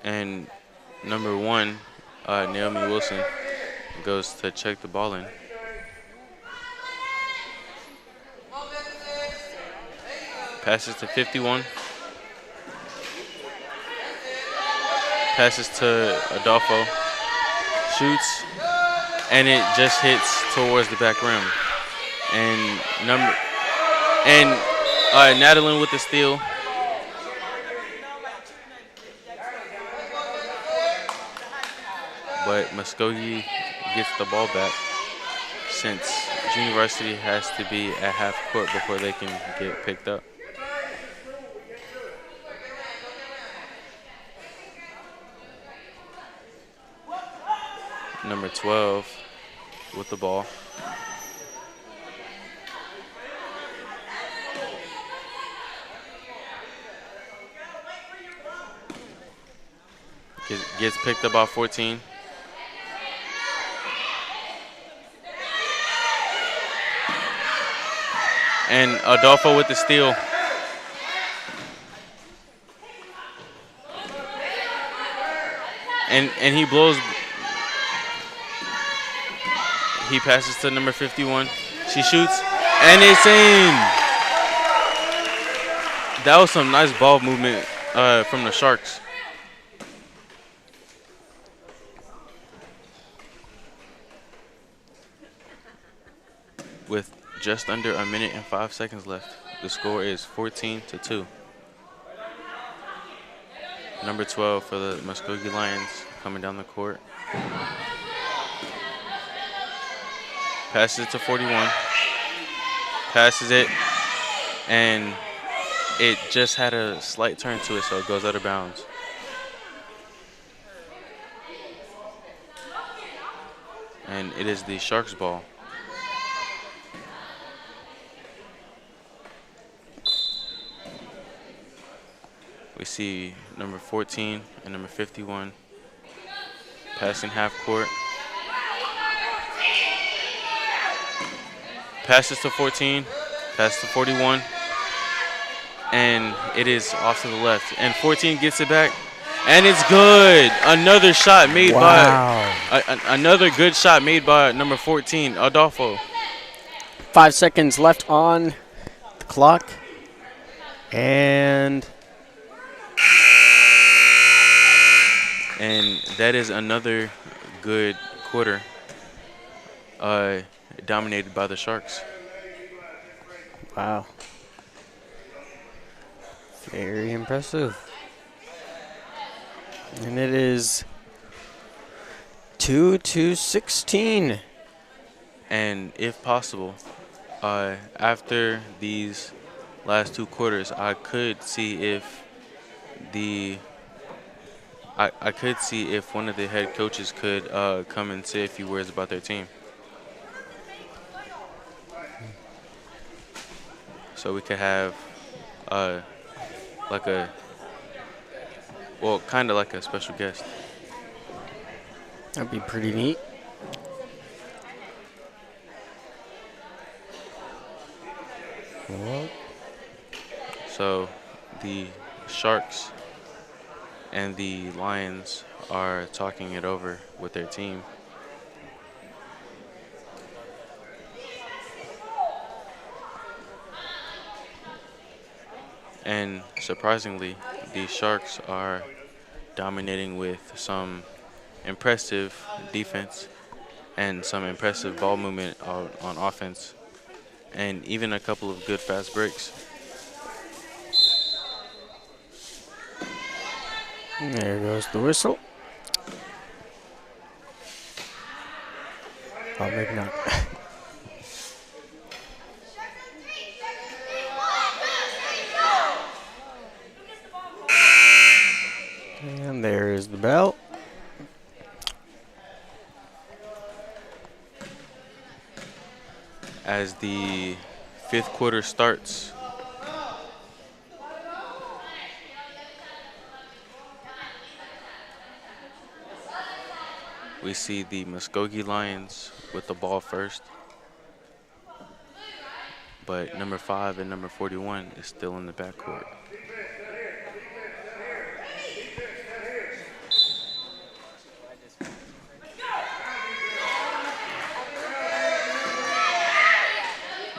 And number 1, Naomi Wilson, goes to check the ball in. Passes to 51. Passes to Adolfo. Shoots. And it just hits towards the back rim. And Nadeline with the steal. But Muscogee gets the ball back since Junior Varsity has to be at half court before they can get picked up. Number 12 with the ball. Gets picked up by 14. And Adolfo with the steal. And he blows. He passes to number 51. She shoots, and it's in. That was some nice ball movement from the Sharks. With just under a minute and 5 seconds left, the score is 14-2. Number 12 for the Muscogee Lions coming down the court. Passes it to 41. Passes it, and it just had a slight turn to it, so it goes out of bounds. And it is the Sharks' ball. We see number 14 and number 51 passing half court. Passes to 14. Passes to 41. And it is off to the left. And 14 gets it back. And it's good. Another shot made another good shot made by number 14, Adolfo. 5 seconds left on the clock. And that is another good quarter dominated by the Sharks. wow. Very impressive. And it is 2-16. And if possible, after these last two quarters, I could see if one of the head coaches could come and say a few words about their team. So we could have kind of like a special guest. That'd be pretty neat. Well, So the Sharks and the Lions are talking it over with their team. And surprisingly, the Sharks are dominating with some impressive defense and some impressive ball movement on offense, and even a couple of good fast breaks. there goes the whistle. Oh, maybe not. And there is the bell. As the fifth quarter starts, we see the Muscogee Lions with the ball first, but number 5 and number 41 is still in the backcourt.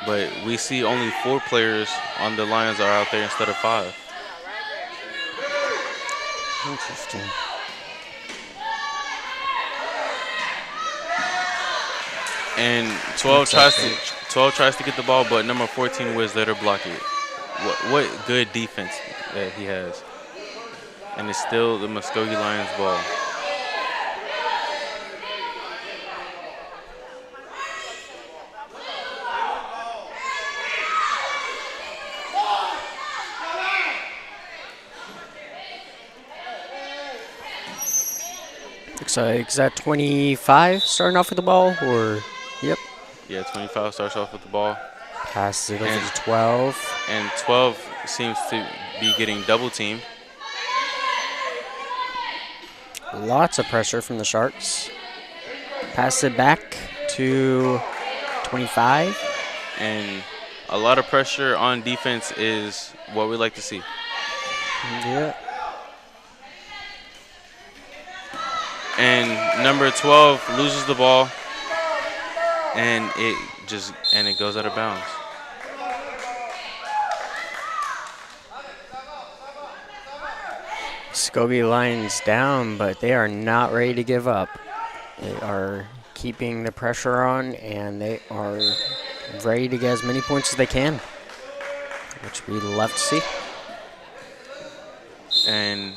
But we see only 4 players on the Lions are out there instead of 5. Interesting. And 12 tries to get the ball, but number 14 was there to block it. What good defense that he has. And it's still the Muscogee Lions ball. Looks like, is that 25 starting off with the ball? Or, yep. Yeah, 25 starts off with the ball. Passes it over to 12. And 12 seems to be getting double teamed. Lots of pressure from the Sharks. Pass it back to 25. And a lot of pressure on defense is what we like to see. Yeah. And number 12 loses the ball, and it goes out of bounds. Muscogee Lions down, but they are not ready to give up. They are keeping the pressure on, and they are ready to get as many points as they can, which we love to see. And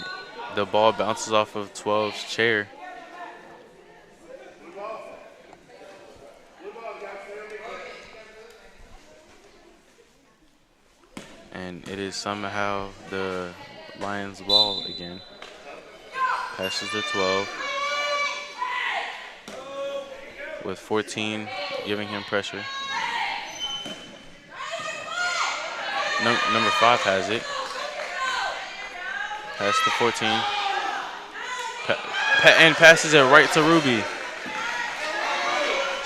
the ball bounces off of 12's chair. And it is somehow the Lions' ball again. Passes to 12. With 14 giving him pressure. Number 5 has it. Pass to 14. And passes it right to Ruby.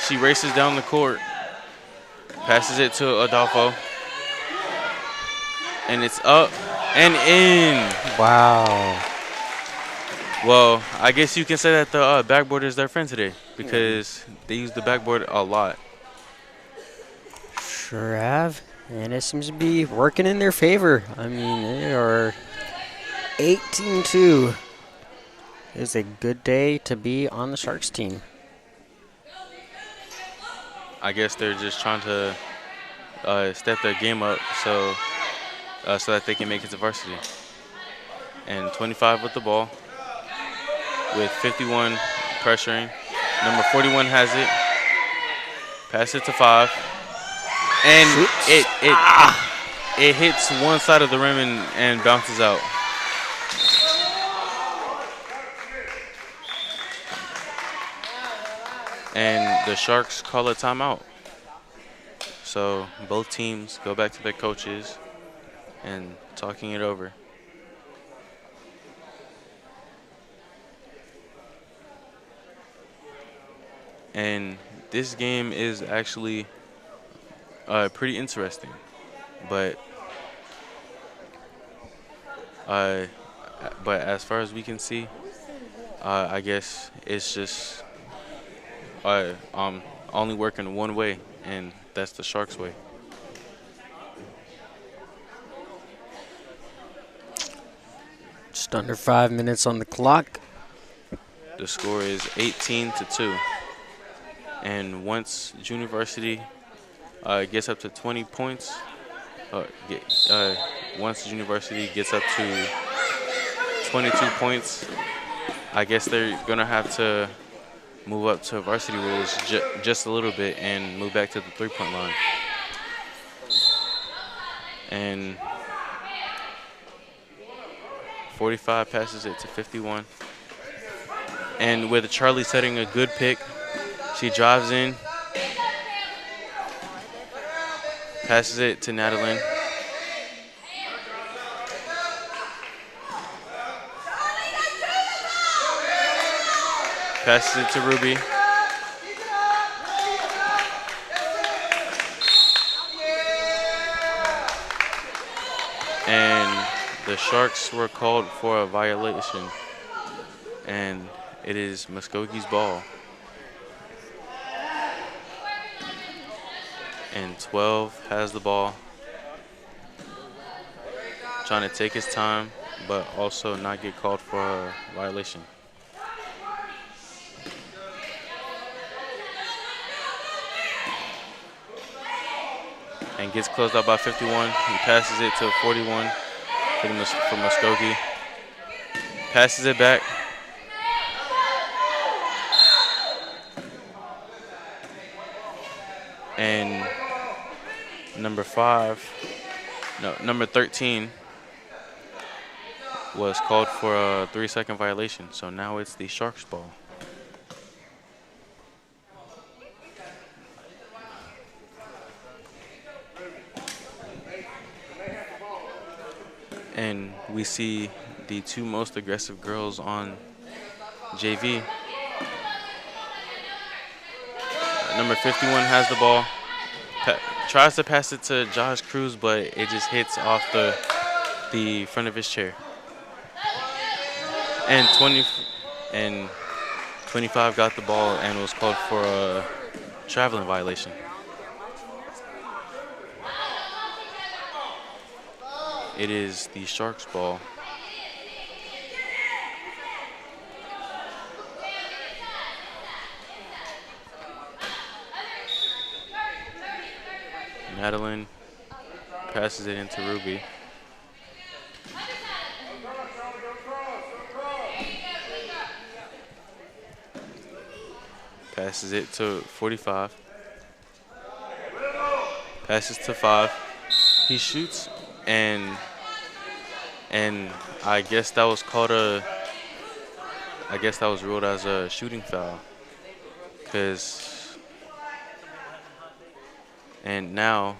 She races down the court. Passes it to Adolfo. And it's up and in. Wow. Well, I guess you can say that the backboard is their friend today because they use the backboard a lot. Sure have. And it seems to be working in their favor. I mean, they are 18-2. It's a good day to be on the Sharks team. I guess they're just trying to step their game up so that they can make it to varsity. And 25 with the ball, with 51 pressuring. Number 41 has it. Pass it to 5, and it hits one side of the rim and bounces out. And the Sharks call a timeout. So both teams go back to their coaches and talking it over. And this game is actually pretty interesting, but as far as we can see, I guess it's just only working one way, and that's the Sharks' way. Just under 5 minutes on the clock. The score is 18-2. And once Junior Varsity gets up to 20 points, once Junior Varsity gets up to 22 points, I guess they're going to have to move up to varsity rules just a little bit and move back to the three-point line. And 45 passes it to 51. And with Charlie setting a good pick, she drives in, passes it to Natalie. Passes it to Ruby. And the Sharks were called for a violation. And it is Muscogee's ball. And 12 has the ball. Trying to take his time, but also not get called for a violation. And gets closed out by 51. He passes it to 41 for Muscogee. Passes it back. And number 13 was called for a 3-second violation. So now it's the Sharks' ball. And we see the two most aggressive girls on JV. Number 51 has the ball. Tries to pass it to Josh Cruz, but it just hits off the front of his chair. And 25 got the ball and was called for a traveling violation. It is the Sharks' ball. Madeline passes it into Ruby. Passes it to 45. Passes to 5. He shoots, and I guess that was ruled as a shooting foul. And now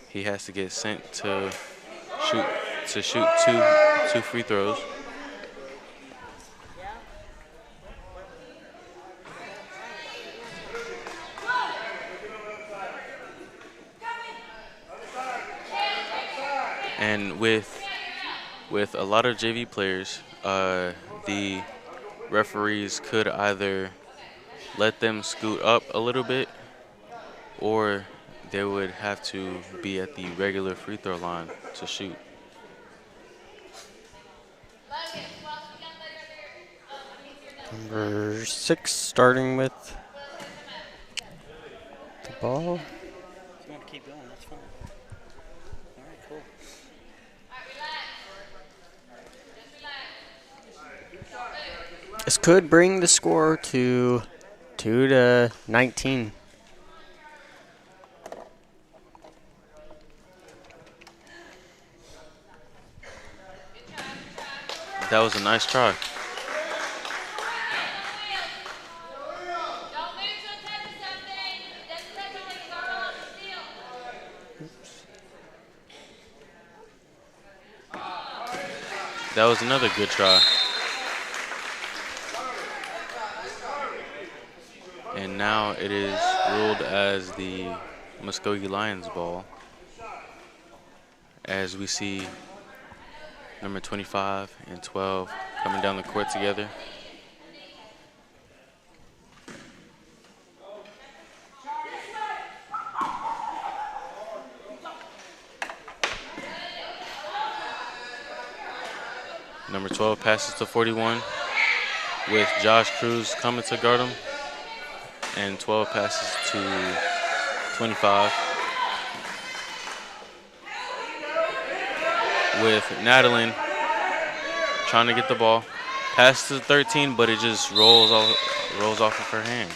he has to get sent to shoot two free throws. And with a lot of JV players, the referees could either let them scoot up a little bit, or they would have to be at the regular free throw line to shoot. Number 6 starting with the ball. If you want to keep going, that's fine. All right, cool. This could bring the score to 2-19. That was a nice try. That was another good try. And now it is ruled as the Muscogee Lions ball, as we see number 25 and 12 coming down the court together. Number 12 passes to 41 with Josh Cruz coming to guard him. And 12 passes to 25 with Nadalin trying to get the ball. Pass to 13, but it just rolls off of her hand.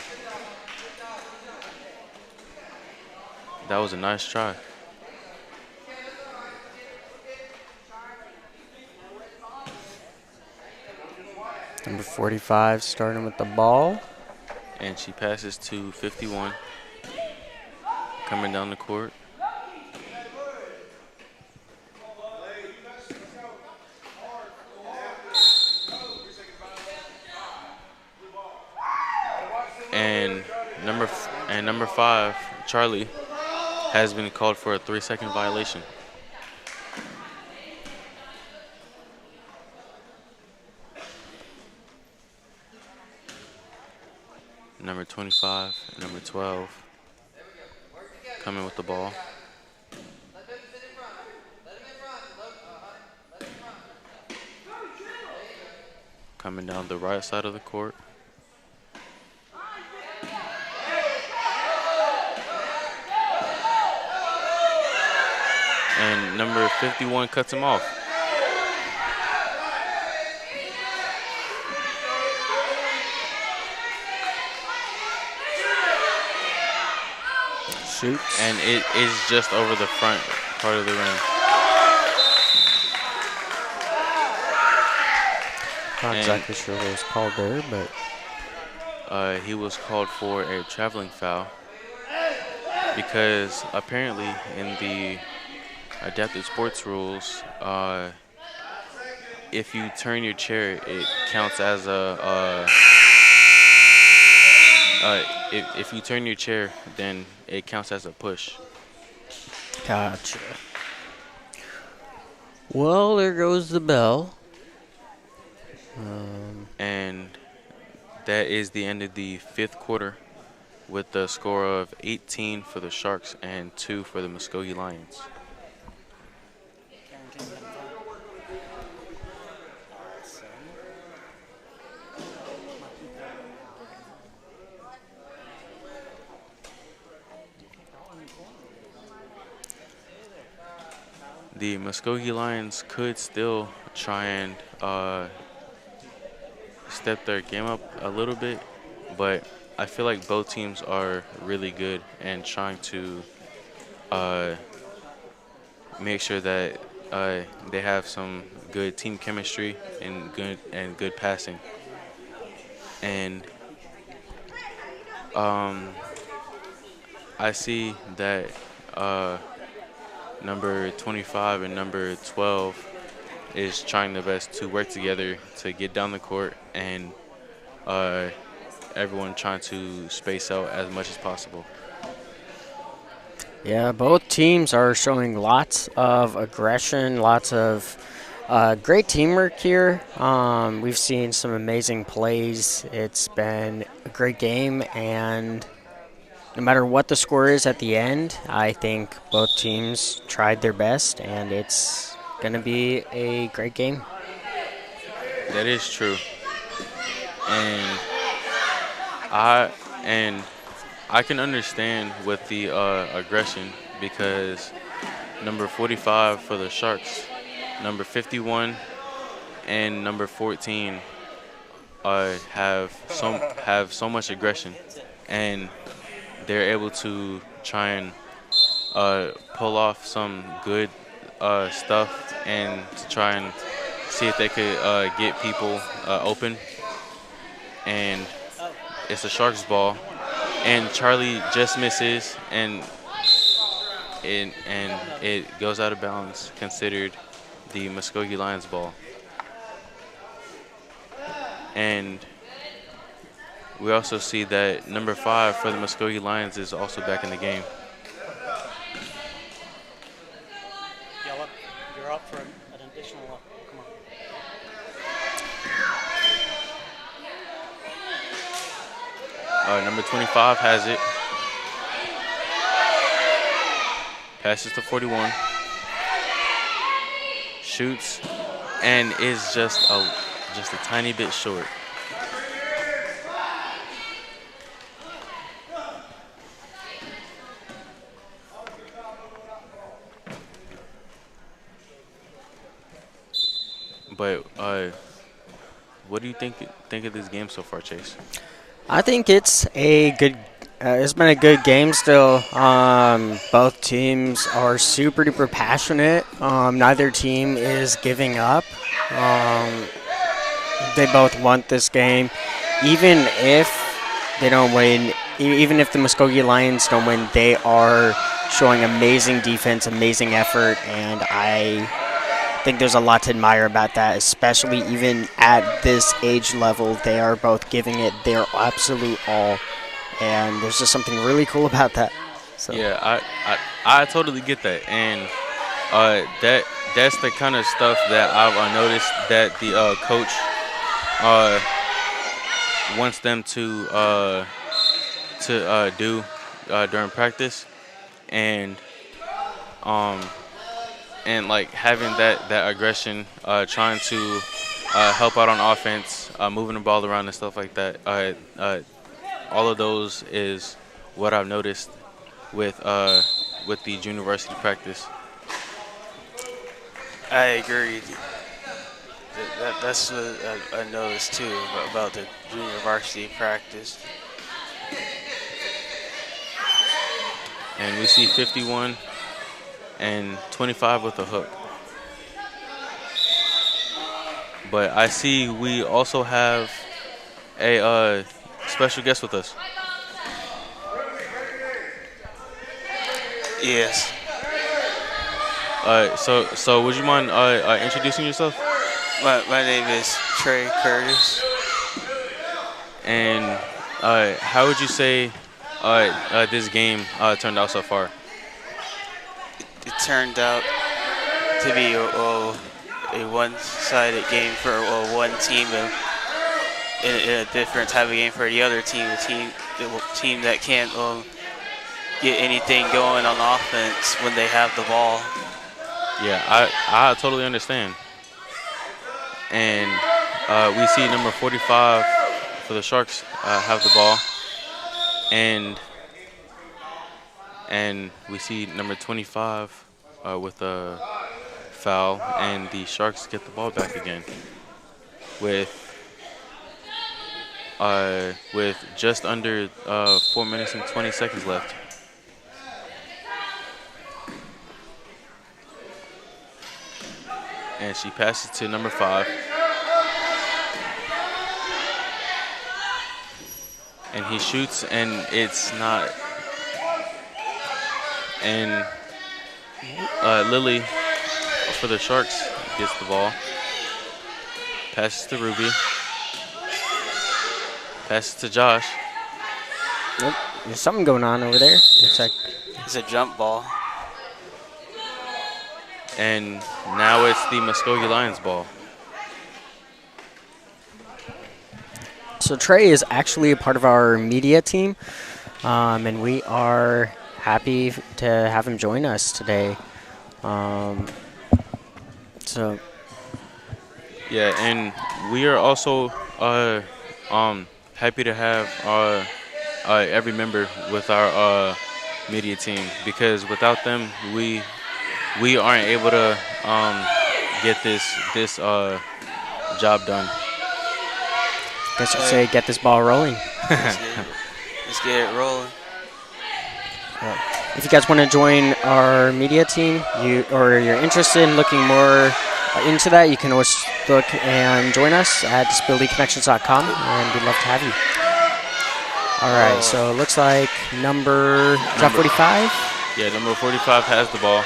That was a nice try. Number 45 starting with the ball. And she passes to 51 coming down the court. And number 5, Charlie, has been called for a 3-second violation. Number 25 and number 12 coming with the ball. Coming down the right side of the court. And number 51 cuts him off. Shoots. And it is just over the front part of the rim. Not exactly sure what was called there, but he was called for a traveling foul because apparently in the adaptive sports rules, if you turn your chair, it counts as if you turn your chair, then it counts as a push. gotcha. Well, there goes the bell. And that is the end of the 5th quarter with the score of 18 for the Sharks and 2 for the Muscogee Lions. The Muscogee Lions could still try and step their game up a little bit, but I feel like both teams are really good and trying to make sure that they have some good team chemistry and good passing. And I see that number 25 and number 12 is trying their best to work together to get down the court, and everyone trying to space out as much as possible. Yeah, both teams are showing lots of aggression, lots of great teamwork here. We've seen some amazing plays. It's been a great game, and no matter what the score is at the end, I think both teams tried their best, and it's going to be a great game. That is true. And I and I can understand with the aggression because number 45 for the Sharks, number 51, and number 14 have so much aggression, and they're able to try and pull off some good stuff and to try and see if they could get people open. And it's a Sharks ball, and Charlie just misses, and it goes out of bounds, considered the Muscogee Lions ball. And we also see that number 5 for the Muscogee Lions is also back in the game. Yellow, you're up for an additional. Come on. Number 25 has it. Passes to 41. Shoots and is just a tiny bit short. But what do you think of this game so far, Chase? I think it's a good. It's been a good game still. Both teams are super duper passionate. Neither team is giving up. They both want this game, even if they don't win. Even if the Muskogee Lions don't win, they are showing amazing defense, amazing effort, and I think there's a lot to admire about that, especially even at this age level. They are both giving it their absolute all, and there's just something really cool about that. So. Yeah, I totally get that, and that's the kind of stuff that I've noticed that the coach wants them to do during practice, and like having that aggression, trying to help out on offense, moving the ball around and stuff like that. All of those is what I've noticed with the junior varsity practice. I agree. That's what I noticed too about the junior varsity practice. And we see 51 and 25 with a hook. But I see we also have a special guest with us. Yes. So would you mind introducing yourself? My name is Trey Curtis. And how would you say this game turned out so far? It turned out to be a one-sided game for one team, and a different type of game for the other team. The team that can't get anything going on offense when they have the ball. Yeah, I totally understand. And we see number 45 for the Sharks have the ball, and we see number 25 with a foul, and the Sharks get the ball back again with just under 4 minutes and 20 seconds left. And she passes to number 5. And he shoots, and it's not. And Lily for the Sharks gets the ball. Passes to Ruby. Passes to Josh. Yep. There's something going on over there. Looks like It's a jump ball. And now it's the Muscogee Lions ball. so. Trey is actually a part of our media team, and we are happy to have him join us today. So Yeah, and we are also happy to have every member with our media team, because without them, we aren't able to get this job done. guess you could say get this ball rolling. Let's get it rolling. If you guys want to join our media team, or you're interested in looking more into that, you can always look and join us at disabilityconnections.com, and we'd love to have you. All right, so it looks like is that 45? Yeah, number 45 has the ball.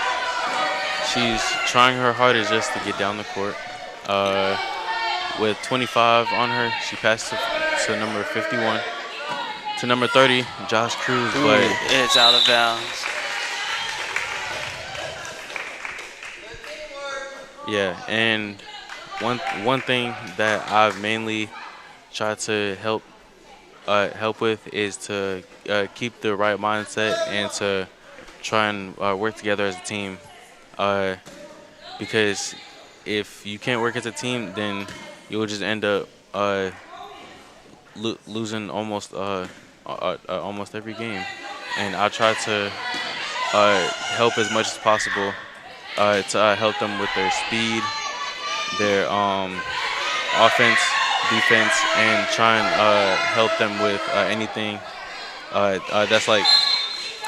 She's trying her hardest just to get down the court. With 25 on her, she passed to number 51. To number 30, Josh Cruz, but It's out of bounds. yeah, and one thing that I've mainly tried to help with is to keep the right mindset and to try and work together as a team. Because if you can't work as a team, then you'll just end up losing almost every game. And I try to help as much as possible to help them with their speed, their offense, defense, and try and help them with anything that's like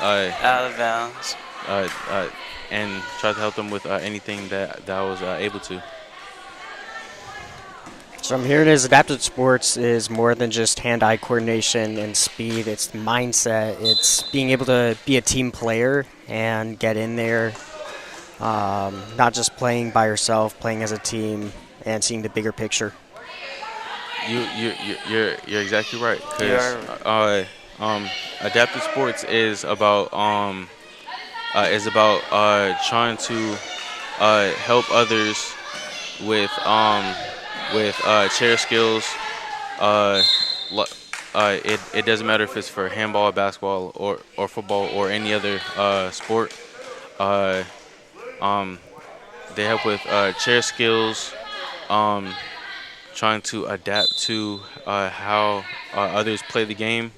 Out of bounds. and try to help them with anything that I was able to. So I'm hearing is adaptive sports is more than just hand-eye coordination and speed. It's mindset. It's being able to be a team player and get in there, not just playing by yourself, playing as a team, and seeing the bigger picture. You're exactly right. Because adaptive sports is about trying to help others with chair skills. It doesn't matter if it's for handball, basketball, or football, or any other sport. They help with chair skills, trying to adapt to how others play the game,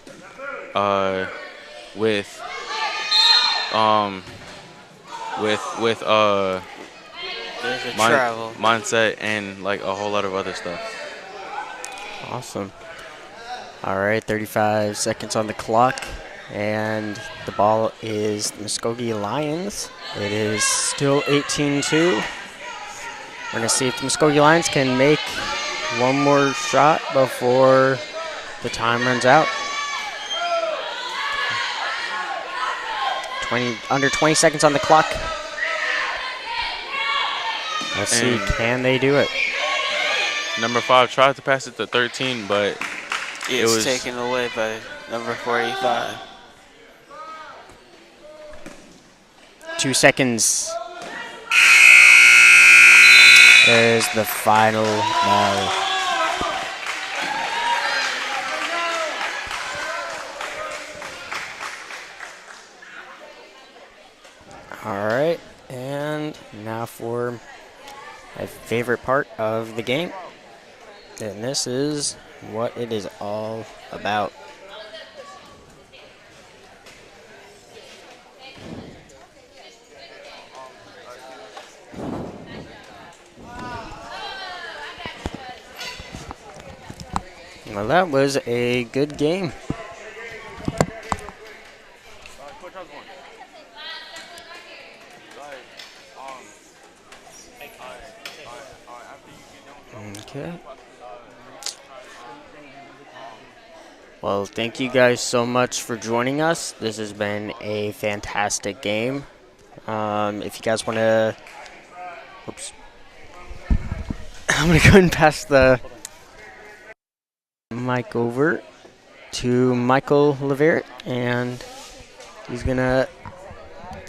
with There's a travel. mindset and like a whole lot of other stuff. Awesome. All right, 35 seconds on the clock, and the ball is the Muscogee Lions. It is still 18-2. We're going to see if the Muscogee Lions can make one more shot before the time runs out. Under 20 seconds on the clock. Let's see, can they do it? Number 5 tried to pass it to 13, but It was taken away by number 45. 2 seconds. There's the final ball. All right, and now for my favorite part of the game. And this is what it is all about. Well, that was a good game. Okay. Well, thank you guys so much for joining us. This has been a fantastic game. If you guys want to... Oops. I'm going to go ahead and pass the mic over to Michael Leverett, and He's going to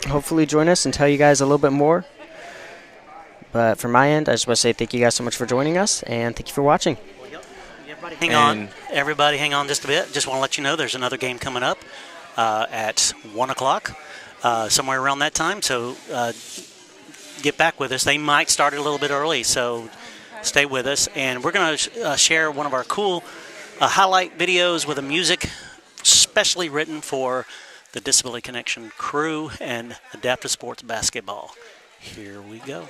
hopefully join us and tell you guys a little bit more. But from my end, I just want to say thank you guys so much for joining us, and thank you for watching. Everybody hang on just a bit. Just want to let you know there's another game coming up at 1 o'clock, somewhere around that time. So get back with us. They might start a little bit early, so stay with us. And we're going to share one of our cool highlight videos with a music specially written for the Disability Connection crew and Adaptive Sports Basketball. Here we go.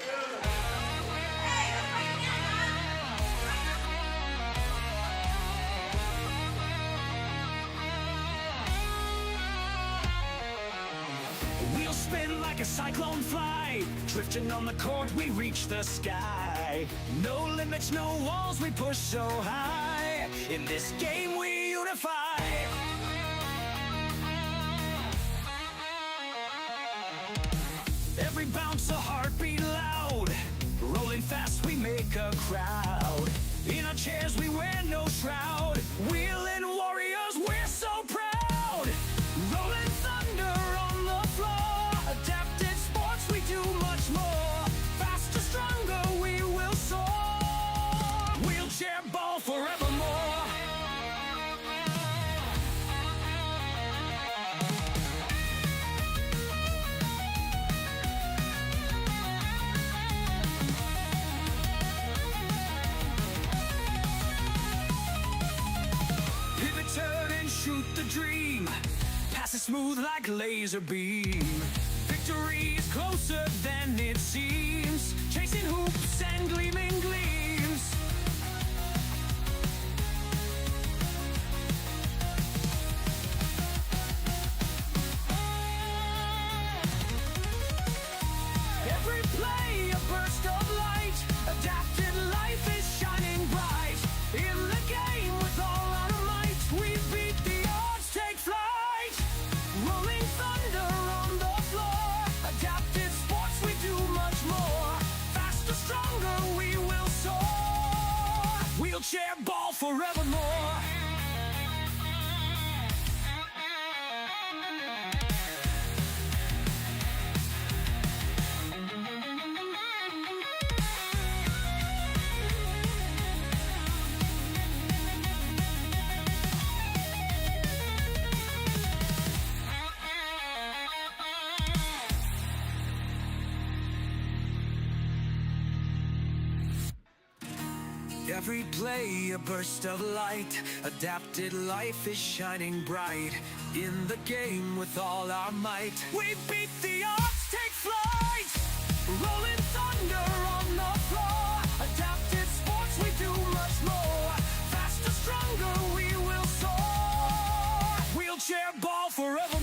We'll spin like a cyclone fly, drifting on the court, we reach the sky. No limits, no walls, we push so high. In this game we unify. Every bounce a heartbeat loud, rolling fast we make a crowd. In our chairs we wear no shroud, wheeling warriors we're so proud. Rolling thunder on the floor, adapted sports we do much more. Faster, stronger we will soar, wheelchair ball forevermore. Turn and shoot the dream, pass it smooth like a laser beam. Victory is closer than it seems, chasing hoops and gleaming gleams. Every play a burst of light, adapted life is shining bright. In the game with all our might, we beat the odds, take flight. Rolling thunder on the floor, adapted sports we do much more. Faster, stronger we will soar, wheelchair ball forevermore. Every play a burst of light, adapted life is shining bright. In the game with all our might, we beat the odds, take flight. Rolling thunder on the floor, adapted sports we do much more. Faster, stronger we will soar, wheelchair ball forever.